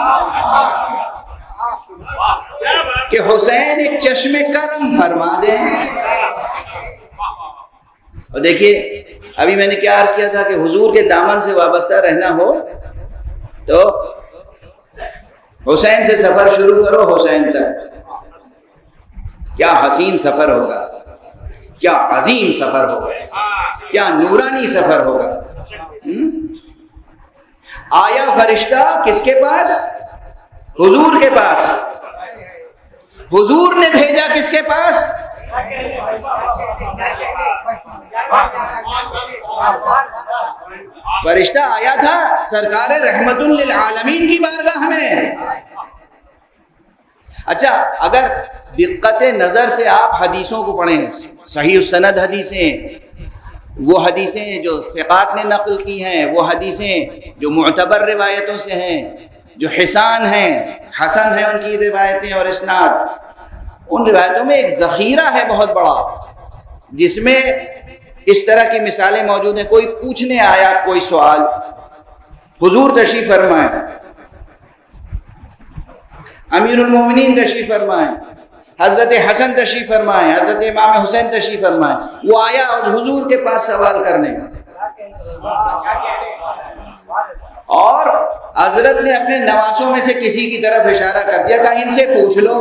کہ حسین ایک چشم کرم فرما دیں۔ اور دیکھیے ابھی میں نے کیا عرض کیا تھا کہ حضور کے دامن سے وابستہ رہنا ہو تو حسین سے سفر شروع کرو، حسین تک کیا حسین سفر ہوگا، کیا عظیم سفر ہوگا، کیا نورانی سفر ہوگا۔ آیا فرشتہ کس کے پاس؟ حضور کے پاس۔ حضور نے بھیجا کس کے پاس؟ فرشتہ آیا تھا سرکار رحمت للعالمین کی بارگاہ میں۔ اچھا اگر دقت نظر سے آپ حدیثوں کو پڑھیں، صحیح السند حدیثیں، وہ حدیثیں جو ثقات نے نقل کی ہیں، وہ حدیثیں جو معتبر روایتوں سے ہیں، جو حسان ہیں، حسن ہیں ان کی روایتیں اور اسناد، ان روایتوں میں ایک ذخیرہ ہے بہت بڑا جس میں اس طرح کی مثالیں موجود ہیں۔ کوئی پوچھنے آیا کوئی سوال، حضور تشریف فرمائیں، امیر المومنین تشریف فرمائیں، حضرت حسن تشریف فرمائیں، حضرت امام حسین تشریف فرمائیں، وہ آیا اور حضور کے پاس سوال کرنے اور حضرت نے اپنے نواسوں میں سے کسی کی طرف اشارہ کر دیا کہ ان سے پوچھ لو۔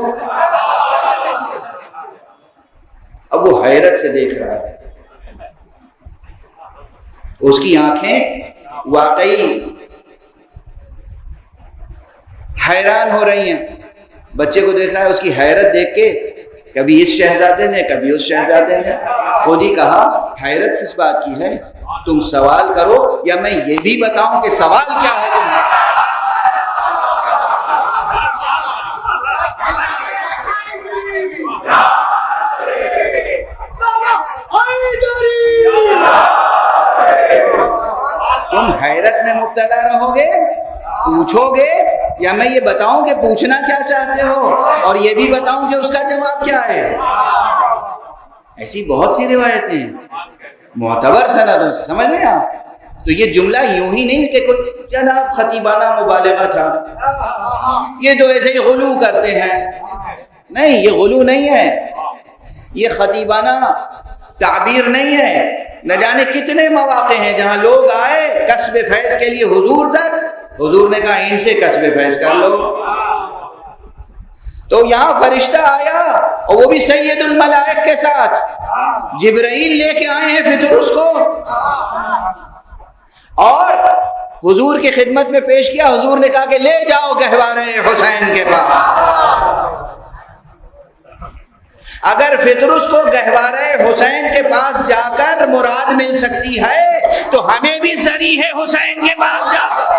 اب وہ حیرت سے دیکھ رہا ہے، اس کی آنکھیں واقعی حیران ہو رہی ہیں، بچے کو دیکھ رہا ہے، اس کی حیرت دیکھ کے کبھی اس شہزادے نے کبھی اس شہزادے نے خود ہی کہا حیرت کس بات کی ہے، تم سوال کرو یا میں یہ بھی بتاؤں کہ سوال کیا ہے تمہیں۔ تم حیرت میں مبتلا رہو گے، پوچھو گے یا میں یہ بتاؤں کہ پوچھنا کیا چاہتے ہو اور یہ بھی بتاؤں کہ اس کا جواب کیا ہے۔ ایسی بہت سی روایتیں ہیں معتبر سندوں سے، سمجھ رہے ہیں آپ؟ تو یہ جملہ یوں ہی نہیں کہ کوئی جناب خطیبانہ مبالغہ تھا، یہ تو ایسے ہی غلو کرتے ہیں، نہیں یہ غلو نہیں ہے، یہ خطیبانہ تعبیر نہیں ہے۔ نہ جانے کتنے مواقع ہیں جہاں لوگ آئے کسب فیض کے لیے حضور تک، حضور نے کہا ان سے کسب فیض کر لو۔ تو یہاں فرشتہ آیا اور وہ بھی سید الملائک کے ساتھ، جبرائیل لے کے آئے ہیں فطرس کو اور حضور کی خدمت میں پیش کیا۔ حضور نے کہا کہ لے جاؤ گہوارے حسین کے پاس۔ اگر فطرس کو گہوارے حسین کے پاس جا کر مراد مل سکتی ہے تو ہمیں بھی ذریعہ ہے حسین کے پاس جا کر۔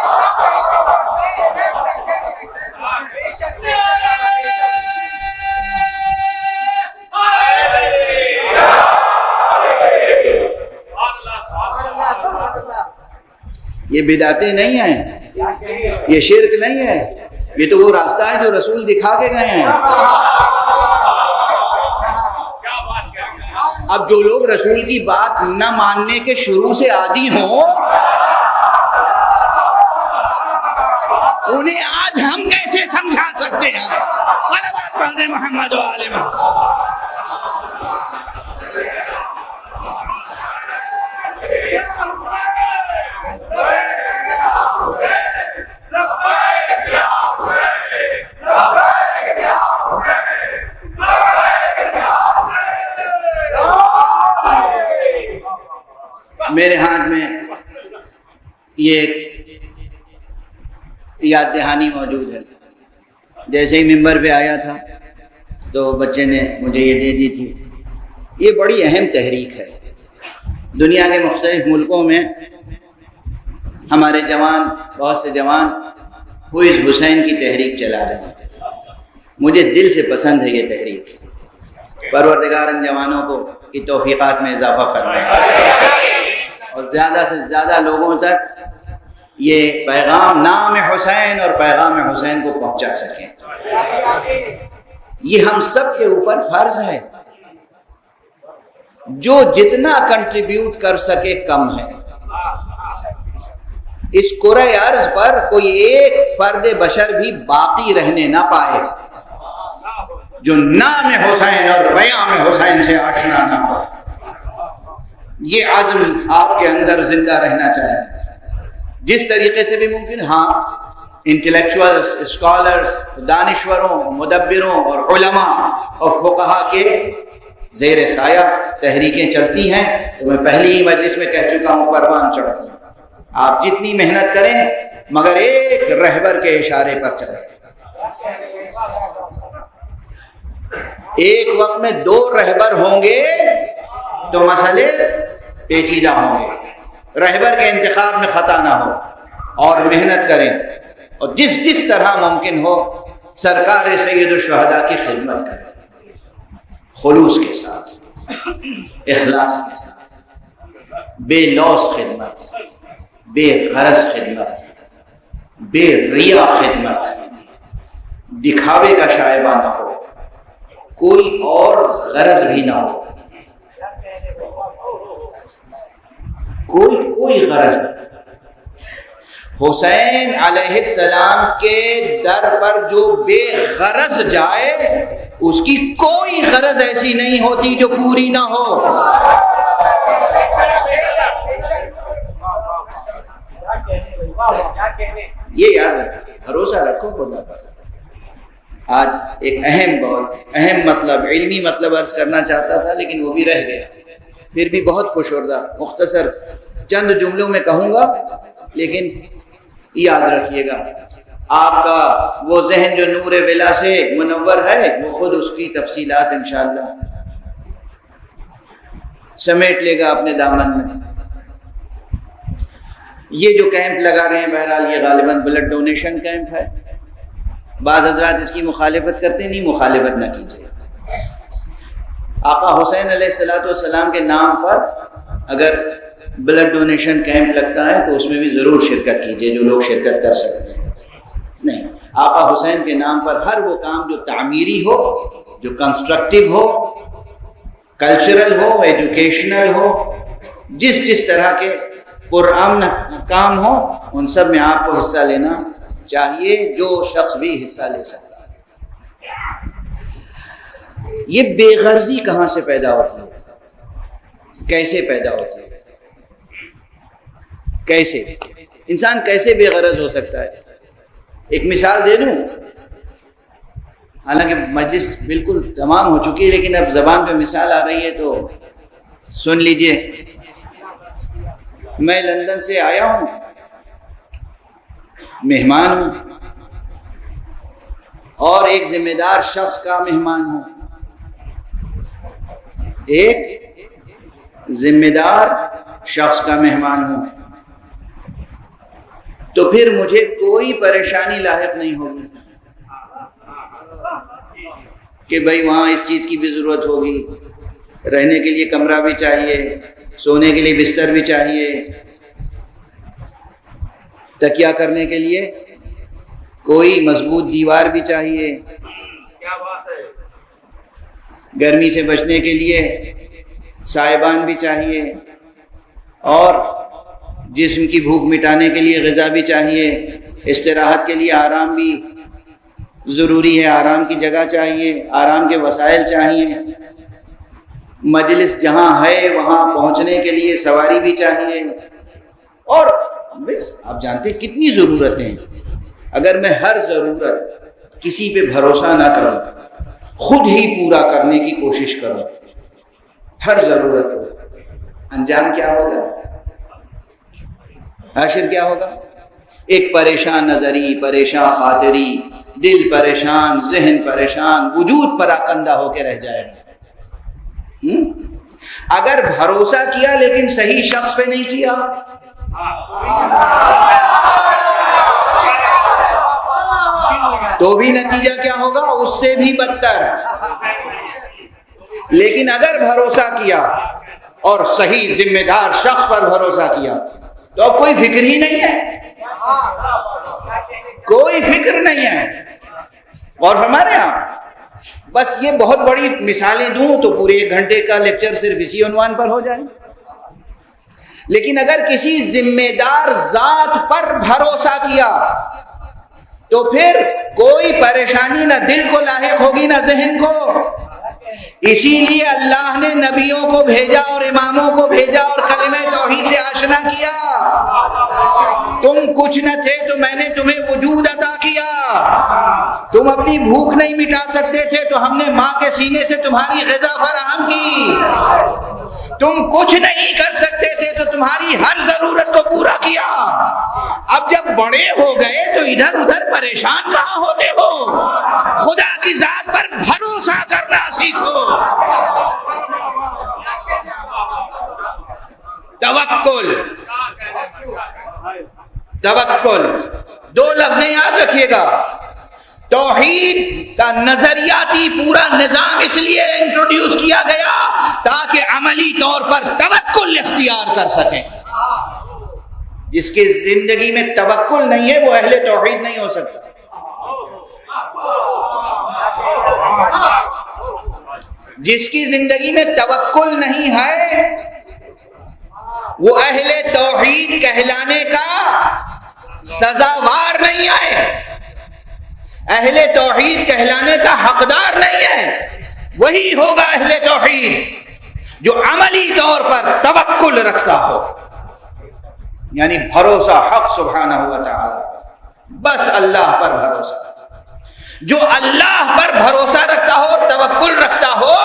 یہ بدعتیں نہیں ہیں، یہ شرک نہیں ہے، یہ تو وہ راستہ ہے جو رسول دکھا کے گئے ہیں۔ اب جو لوگ رسول کی بات نہ ماننے کے شروع سے عادی ہوں انہیں آج ہم کیسے سمجھا سکتے ہیں؟ صلوات پڑھ دیں محمد و آل محمد۔ میرے ہاتھ میں یہ ایک یاد دہانی موجود ہے. جیسے ہی ممبر پہ آیا تھا تو بچے نے مجھے یہ دے دی تھی. یہ بڑی اہم تحریک ہے. دنیا کے مختلف ملکوں میں ہمارے جوان، بہت سے جوان ہوئز حسین کی تحریک چلا رہے ہیں. مجھے دل سے پسند ہے یہ تحریک. پروردگار ان جوانوں کو کی توفیقات میں اضافہ فرمائے اور زیادہ سے زیادہ لوگوں تک یہ پیغام نام حسین اور پیغام حسین کو پہنچا سکیں. یہ ہم سب کے اوپر فرض ہے. جو جتنا کنٹریبیوٹ کر سکے کم ہے. اس کرۂ ارض پر کوئی ایک فرد بشر بھی باقی رہنے نہ پائے جو نام حسین اور پیام حسین سے آشنا نہ ہو. یہ عزم آپ کے اندر زندہ رہنا چاہیے جس طریقے سے بھی ممکن. ہاں، انٹلیکچوئلز، اسکالرز، دانشوروں، مدبروں اور علماء اور فقہا کے زیر سایہ تحریکیں چلتی ہیں. تو میں پہلی ہی مجلس میں کہہ چکا ہوں، پروان چڑھتی ہیں. آپ جتنی محنت کریں مگر ایک رہبر کے اشارے پر چلیں. ایک وقت میں 2 رہبر ہوں گے تو مسئلے پیچیدہ ہوں گے. رہبر کے انتخاب میں خطا نہ ہو اور محنت کریں اور جس طرح ممکن ہو سرکار سید الشہداء کی خدمت کریں. خلوص کے ساتھ، اخلاص کے ساتھ، بے لوث خدمت، بے غرض خدمت، بے ریا خدمت، دکھاوے کا شائبہ نہ ہو، کوئی اور غرض بھی نہ ہو، کوئی غرض نہیں. حسین علیہ السلام کے در پر جو بے غرض جائے اس کی کوئی غرض ایسی نہیں ہوتی جو پوری نہ ہو. یہ یاد رکھو، بھروسہ رکھو خدا پر. آج ایک بہت اہم مطلب، علمی مطلب عرض کرنا چاہتا تھا لیکن وہ بھی رہ گیا. پھر بھی بہت خوشردہ مختصر چند جملوں میں کہوں گا، لیکن یاد رکھیے گا آپ کا وہ ذہن جو نور ولا سے منور ہے وہ خود اس کی تفصیلات انشاءاللہ سمیٹ لے گا اپنے دامن میں. یہ جو کیمپ لگا رہے ہیں بہرحال یہ غالباً بلڈ ڈونیشن کیمپ ہے. بعض حضرات اس کی مخالفت کرتے، نہیں، مخالفت نہ کیجیے. آقا حسین علیہ السلام کے نام پر اگر بلڈ ڈونیشن کیمپ لگتا ہے تو اس میں بھی ضرور شرکت کیجیے جو لوگ شرکت کر سکتے ہیں. نہیں، آقا حسین کے نام پر ہر وہ کام جو تعمیری ہو، جو کنسٹرکٹیو ہو، کلچرل ہو، ایجوکیشنل ہو، جس طرح کے پرامن کام ہو، ان سب میں آپ کو حصہ لینا چاہیے، جو شخص بھی حصہ لے سکتا ہے. یہ بے غرضی کہاں سے پیدا ہوتی ہے؟ کیسے پیدا ہوتی ہے؟ کیسے انسان کیسے بے غرض ہو سکتا ہے؟ ایک مثال دے دوں، حالانکہ مجلس بالکل تمام ہو چکی ہے لیکن اب زبان پہ مثال آ رہی ہے تو سن لیجئے. میں لندن سے آیا ہوں، مہمان ہوں اور ایک ذمہ دار شخص کا مہمان ہوں. ایک ذمہ دار شخص کا مہمان ہوں تو پھر مجھے کوئی پریشانی لاحق نہیں ہوگی کہ بھائی وہاں اس چیز کی بھی ضرورت ہوگی، رہنے کے لیے کمرہ بھی چاہیے، سونے کے لیے بستر بھی چاہیے، تکیہ کرنے کے لیے کوئی مضبوط دیوار بھی چاہیے، گرمی سے بچنے کے لیے سائبان بھی چاہیے، اور جسم کی بھوک مٹانے کے لیے غذا بھی چاہیے، استراحت کے لیے آرام بھی ضروری ہے، آرام کی جگہ چاہیے، آرام کے وسائل چاہیے، مجلس جہاں ہے وہاں پہنچنے کے لیے سواری بھی چاہیے، اور بس آپ جانتے ہیں کتنی ضرورتیں. اگر میں ہر ضرورت کسی پہ بھروسہ نہ کروں، خود ہی پورا کرنے کی کوشش کروں ہر ضرورت کو، انجام کیا ہوگا؟ حاشر کیا ہوگا؟ ایک پریشان نظری، پریشان خاطری، دل پریشان، ذہن پریشان، وجود پراکندہ ہو کے رہ جائے گا۔ اگر بھروسہ کیا لیکن صحیح شخص پہ نہیں کیا، تو بھی نتیجہ کیا ہوگا؟ اس سے بھی بدتر۔ لیکن اگر بھروسہ کیا اور صحیح ذمہ دار شخص پر بھروسہ کیا تو اب کوئی فکر ہی نہیں ہے، کوئی فکر نہیں ہے۔ اور ہمارے یہاں بس یہ بہت بڑی مثالیں دوں تو پورے 1 گھنٹے کا لیکچر صرف اسی عنوان پر ہو جائے۔ لیکن اگر کسی ذمہ دار ذات پر بھروسہ کیا تو پھر کوئی پریشانی نہ دل کو لاحق ہوگی نہ ذہن کو۔ اسی لیے اللہ نے نبیوں کو بھیجا اور اماموں کو بھیجا اور کلمہ توحید سے آشنا کیا۔ تم کچھ نہ تھے تو میں نے تمہیں وجود عطا کیا، تم اپنی بھوک نہیں مٹا سکتے تھے تو ہم نے ماں کے سینے سے تمہاری غذا فراہم کی، تم کچھ نہیں کر سکتے تھے تو تمہاری ہر ضرورت کو پورا کیا۔ اب جب بڑے ہو گئے تو ادھر ادھر پریشان کہاں ہوتے ہو؟ خدا کی ذات پر بھروسہ کرنا سیکھو۔ توکل، توکل، 2 لفظ یاد رکھیے گا۔ توحید کا نظریاتی پورا نظام اس لیے انٹروڈیوس کیا گیا تاکہ عملی طور پر توکل اختیار کر سکیں۔ جس کی زندگی میں توکل نہیں ہے وہ اہل توحید نہیں ہو سکتا۔ جس کی زندگی میں توکل نہیں ہے وہ اہل توحید کہلانے کا سزاوار نہیں ہے، اہل توحید کہلانے کا حقدار نہیں ہے۔ وہی ہوگا اہل توحید جو عملی طور پر توکل رکھتا ہو، یعنی بھروسہ حق سبحانہ و تعالی، بس اللہ پر بھروسہ۔ جو اللہ پر بھروسہ رکھتا ہو، توکل رکھتا ہو،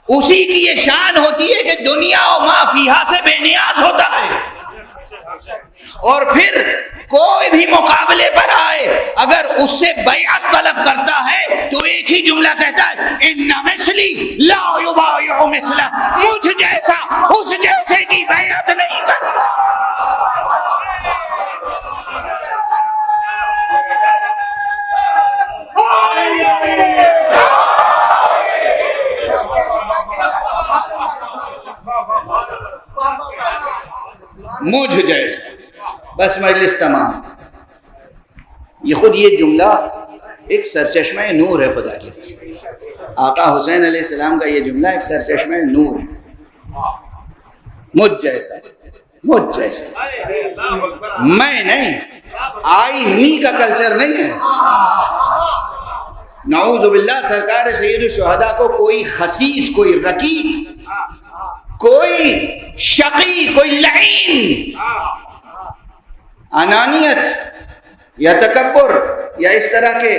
اسی کی یہ شان ہوتی ہے کہ دنیا و ما فیہا سے بے نیاز ہوتا ہے۔ اور پھر کوئی بھی مقابلے پر آئے اگر اس سے بیعت طلب کرتا ہے تو ایک ہی جملہ کہتا ہے، ان مثلی لا یبایع مثلہ، مجھ جیسا اس جیسے کی بیعت نہیں کر سکتا۔ مجھ جیسا، بس مجلس تمام۔ یہ خود یہ جملہ ایک سرچشمہ نور ہے خدا کی قسم۔ آقا حسین علیہ السلام کا یہ جملہ ایک سرچشمہ نور ہے۔ مجھ جیسا، مجھ جیسا، میں نہیں، آئی می کا کلچر نہیں ہے۔ نعوذ باللہ، سرکار سید الشہداء کو کوئی خسیس، کوئی رقیق، کوئی شقی، کوئی لعین انانیت یا تکبر یا اس طرح کے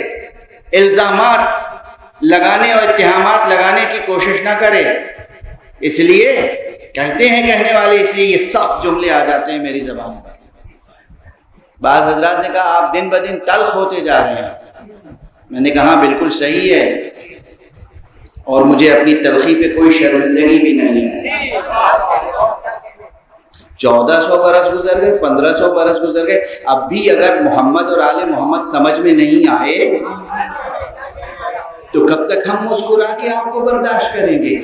الزامات لگانے اور اتہامات لگانے کی کوشش نہ کرے۔ اس لیے کہتے ہیں کہنے والے، اس لیے یہ سخت جملے آ جاتے ہیں میری زبان پر۔ بعض حضرات نے کہا آپ دن بدن تلخ ہوتے جا رہے ہیں۔ میں نے کہا بالکل صحیح ہے، اور مجھے اپنی تلخی پہ کوئی شرمندگی بھی نہیں ہے۔ 1400 برس گزر گئے، 1500 برس گزر گئے، اب بھی اگر محمد اور آل محمد سمجھ میں نہیں آئے تو کب تک ہم مسکرا کے آپ کو برداشت کریں گے؟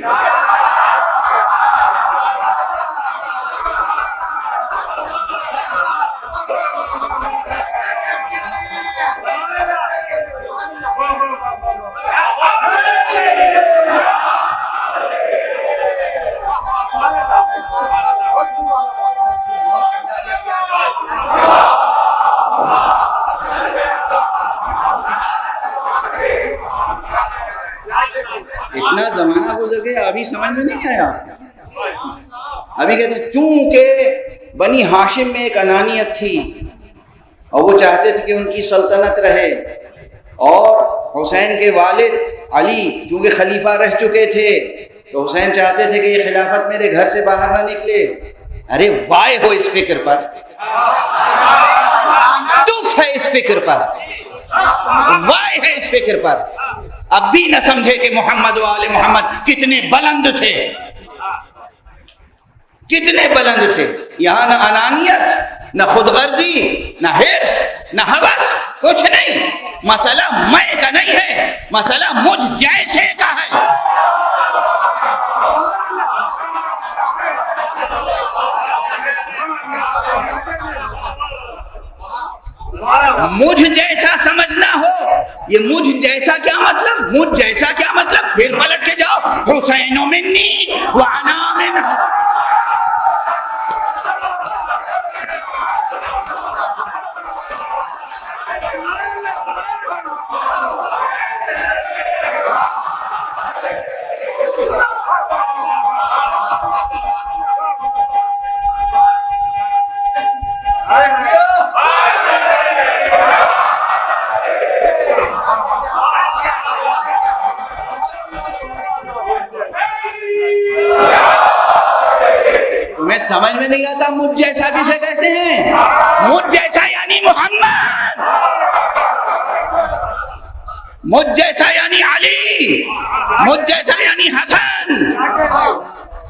اتنا زمانہ گزر گیا ابھی سمجھ میں نہیں آیا۔ ابھی کہتے ہیں چونکہ بنی ہاشم میں ایک انانیت تھی اور وہ چاہتے تھے کہ ان کی سلطنت رہے، اور حسین کے والد علی چونکہ خلیفہ رہ چکے تھے تو حسین چاہتے تھے کہ یہ خلافت میرے گھر سے باہر نہ نکلے۔ ارے وائے ہو اس فکر پر، فکر پر، وائے ہے اس فکر پر، اب بھی نہ سمجھے کہ محمد و آل محمد کتنے بلند تھے، کتنے بلند تھے۔ یہاں نہ انانیت، نہ خود غرضی، نہ حرص، نہ ہوس، کچھ نہیں۔ مسئلہ میں کا نہیں ہے، مسئلہ مجھ جیسے کا ہے۔ مجھ جیسا سمجھنا ہو، یہ مجھ جیسا کیا مطلب؟ مجھ جیسا کیا مطلب؟ پھر پلٹ کے جاؤ، حسین منی وانا من حسین۔ تمہیں سمجھ میں نہیں آتا مجھ جیسا کسے کہتے ہیں؟ مجھ جیسا یعنی محمد، مجھ جیسا یعنی علی، مجھ جیسا یعنی حسن،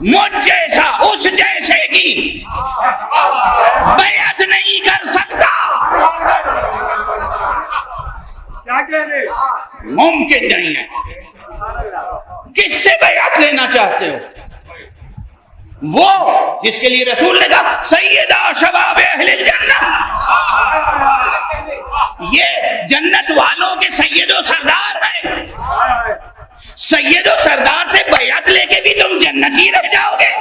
مجھ جیسا اس جیسے کی بیعت نہیں کر سکتا، ممکن نہیں ہے۔ کس سے بیعت لینا چاہتے ہو؟ وہ جس کے لیے رسول نے کہا سیدہ شباب اہل الجنہ، یہ جنت والوں کے سید و سردار ہیں۔ سید و سردار سے بیعت لے کے بھی تم جنتی رہ جاؤ گے؟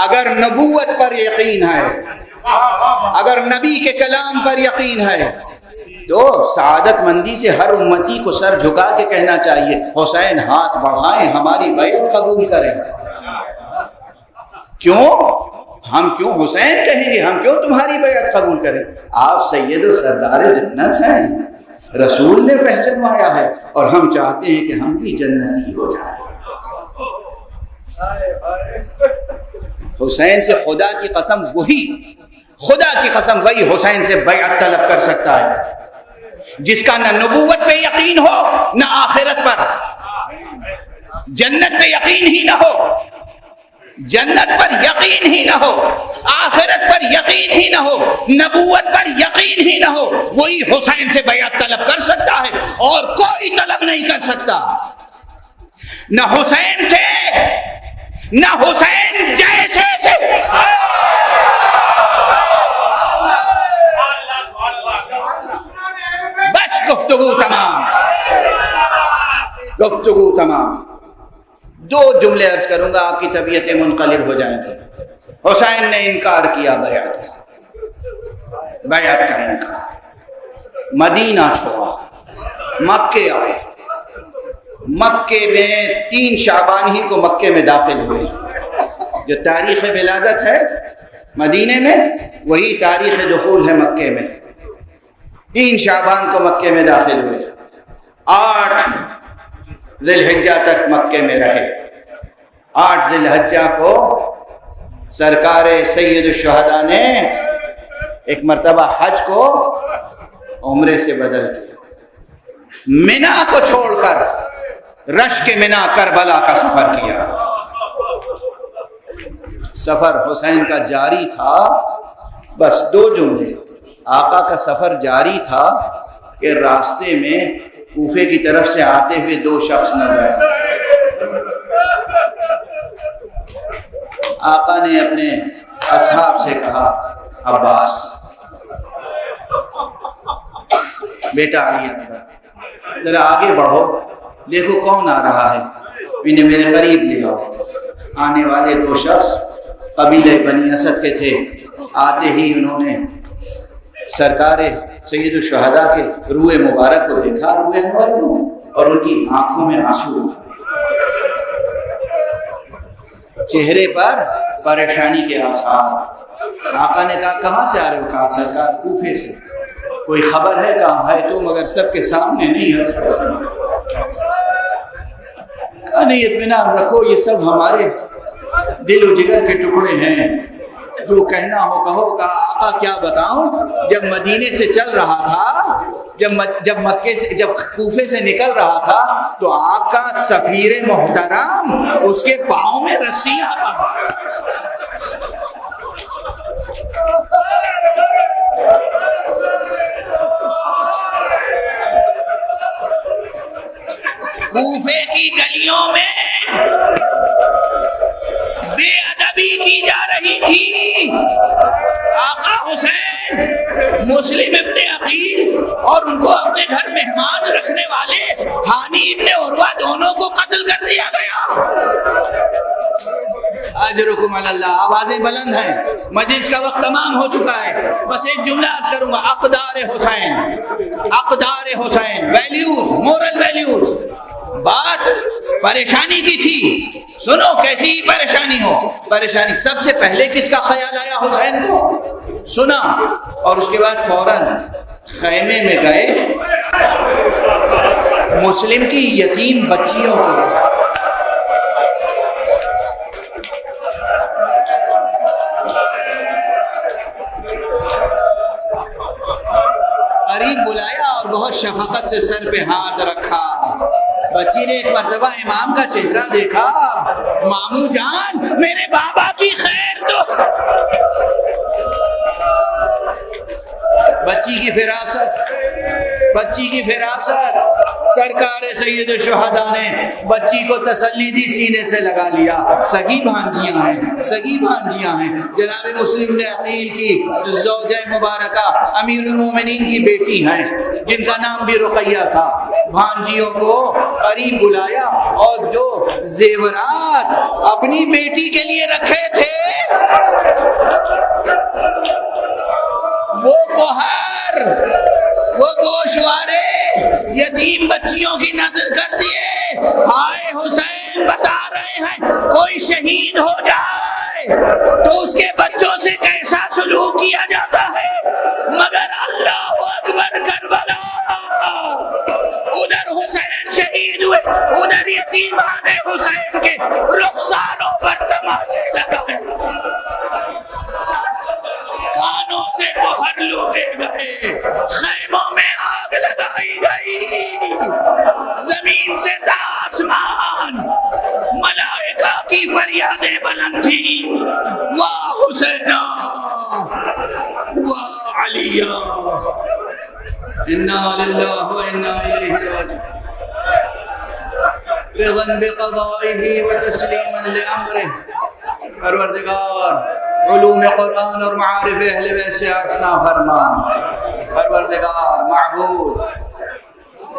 اگر نبوت پر یقین ہے، اگر نبی کے کلام پر یقین ہے، تو سعادت مندی سے ہر امتی کو سر جھکا کے کہنا چاہیے حسین ہاتھ بڑھائیں، ہماری بیعت قبول کریں۔ کیوں؟ ہم کیوں حسین کہیں گے؟ ہم کیوں تمہاری بیعت قبول کریں؟ آپ سید و سردار جنت ہیں، رسول نے پہچنوایا ہے، اور ہم چاہتے ہیں کہ ہم بھی جنتی ہو جائیں۔ حسین سے خدا کی قسم وہی حسین سے بیعت طلب کر سکتا ہے جس کا نہ نبوت پہ یقین ہو، نہ آخرت پر، جنت پہ یقین ہی نہ ہو، جنت پر یقین ہی نہ ہو، آخرت پر یقین ہی نہ ہو، نبوت پر یقین ہی نہ ہو، وہی حسین سے بیعت طلب کر سکتا ہے، اور کوئی طلب نہیں کر سکتا، نہ حسین سے، نہ حسین جیسے سے۔ بس گفتگو تمام۔ دو جملے عرض کروں گا، آپ کی طبیعتیں منقلب ہو جائیں گی۔ حسین نے انکار کیا بیعت کا انکار، مدینہ چھوڑا، مکے آئے، مکے میں 3 شعبان ہی کو مکے میں داخل ہوئے۔ جو تاریخ ولادت ہے مدینے میں، وہی تاریخ دخول ہے مکے میں۔ 3 شعبان کو مکے میں داخل ہوئے، 8 ذی الحجہ تک مکے میں رہے۔ 8 ذی الحجہ کو سرکار سید الشہداء نے ایک مرتبہ حج کو عمرے سے بدل کیا، منا کو چھوڑ کر رشک منا کربلا کا سفر کیا۔ سفر حسین کا جاری تھا، بس 2 جملے، آقا کا سفر جاری تھا کہ راستے میں کوفے کی طرف سے آتے ہوئے 2 شخص نظر آئے۔ آقا نے اپنے اصحاب سے کہا عباس، بیٹا علی اکبر، ذرا آگے بڑھو، دیکھو کون آ رہا ہے، انہیں میرے قریب لے آؤ۔ آنے والے 2 شخص قبیلہ بنی اسد کے تھے۔ آتے ہی انہوں نے سرکار سید الشہداء کے روئے مبارک کو دیکھا، روئے انور کو، اور ان کی آنکھوں میں آنسو، چہرے پر پریشانی کے آثار۔ آقا نے کہا کہاں سے آ رہے ہو؟ کہا سرکار کوفے سے۔ کوئی خبر ہے؟ کہاں ہے تو مگر سب کے سامنے نہیں عرض کر سکتے۔ نہیں اطمینان رکھو، یہ سب ہمارے دل و جگر کے ٹکڑے ہیں، جو کہنا ہو کہو۔ کہا آقا کیا بتاؤں، جب مدینے سے چل رہا تھا، جب مکے سے، جب کوفے سے نکل رہا تھا، تو آپ کا سفیر محترم اس کے پاؤں میں رسیاں کوفے کی گلیوں میں بے ادبی کی جا رہی تھی۔ آقا حسین، مسلم ابن عقیل اور ان کو اپنے گھر مہمان رکھنے والے ہانی ابن عروہ دونوں کو قتل کر دیا گیا۔ اجرکم علی اللہ۔ آوازیں بلند ہیں، مجلس کا وقت تمام ہو چکا ہے، بس ایک جملہ عرض کروں گا۔ اقدار حسین، اقدار حسین، ویلیوز، مورل ویلیوز۔ بات پریشانی کی تھی، سنو کیسی پریشانی ہو۔ پریشانی سب سے پہلے کس کا خیال آیا حسین کو؟ سنا، اور اس کے بعد فوراً خیمے میں گئے مسلم کی یتیم بچیوں کو۔ قریب بلایا اور بہت شفقت سے سر پہ ہاتھ رکھا۔ بچی نے ایک مرتبہ امام کا چہرہ دیکھا، ماموں جان میرے بابا کی خیر تو۔ بچی کی فراست، بچی کی فراست۔ سرکار سید الشہداء نے بچی کو تسلی دی، سینے سے لگا لیا۔ سگی بھانجیاں ہیں، سگی بھانجیاں ہیں۔ جناب مسلم نے عقیل کی زوجہ مبارکہ امیر المومنین کی بیٹی ہیں، جن کا نام بھی رقیہ تھا۔ بھانجیوں کو قریب بلایا اور جو زیورات اپنی بیٹی کے لیے رکھے تھے وہ کوہر، وہ گوشوارے یتیم بچیوں کی نظر کر دیے۔ ہائے حسین، بتا رہے ہیں کوئی شہید ہو جائے تو اس کے بچوں سے کیسا سلوک کیا جاتا ہے، مگر اللہ اکبر کربلا، ادھر حسین شہید ہوئے، ادھر یتیمان حسین کے رخساروں پر تماچے لگائے، کانوں سے گوہر لوٹے گئے، خیموں میں آگ لگائی گئی، زمین سے تا آسمان ملائکہ کی فریادیں بلند تھی، واہ حسینہ واہ علیہ، انا للہ و انا الیہ راجعون، رضا بقضائہ و تسلیما لامرہ۔ پروردگار علوم قرآن اور معارف اہل بیت سے آشنا فرما۔ پروردگار معبود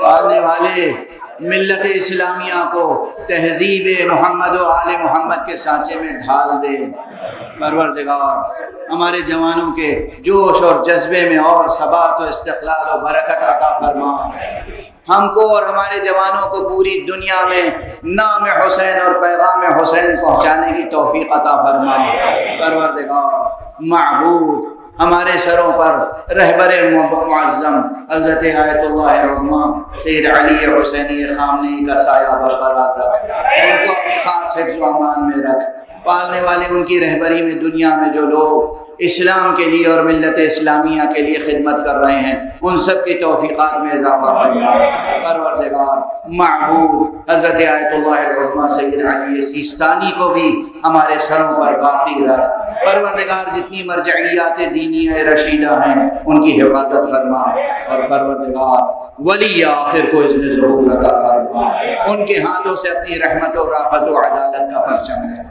پالنے والے ملت اسلامیہ کو تہذیب محمد و آل محمد کے سانچے میں ڈھال دے۔ پروردگار ہمارے جوانوں کے جوش اور جذبے میں اور ثبات و استقلال و برکت عطا فرما۔ ہم کو اور ہمارے جوانوں کو پوری دنیا میں نام حسین اور پیغام حسین پہنچانے کی توفیق عطا فرما۔ پروردگار معبود ہمارے سروں پر رہبر معظم حضرت آیت اللہ العظمہ سید علی حسینی خامنئی کا سایہ برقرار رکھ، ان کو اپنی خاص حفظ و امان میں رکھ۔ پالنے والے ان کی رہبری میں دنیا میں جو لوگ اسلام کے لیے اور ملت اسلامیہ کے لیے خدمت کر رہے ہیں، ان سب کی توفیقات میں اضافہ فرما۔ پروردگار معبود حضرت آیت اللہ العظمہ سید علی سیستانی کو بھی ہمارے سروں پر باقی رکھ۔ پروردگار جتنی مرجعیات دینیہ رشیدہ ہیں ان کی حفاظت فرما، اور پروردگار ولی آخر کو اذن ظہور عطا فرما، ان کے ہاتھوں سے اپنی رحمت و رافت و عدالت کا پرچم لے۔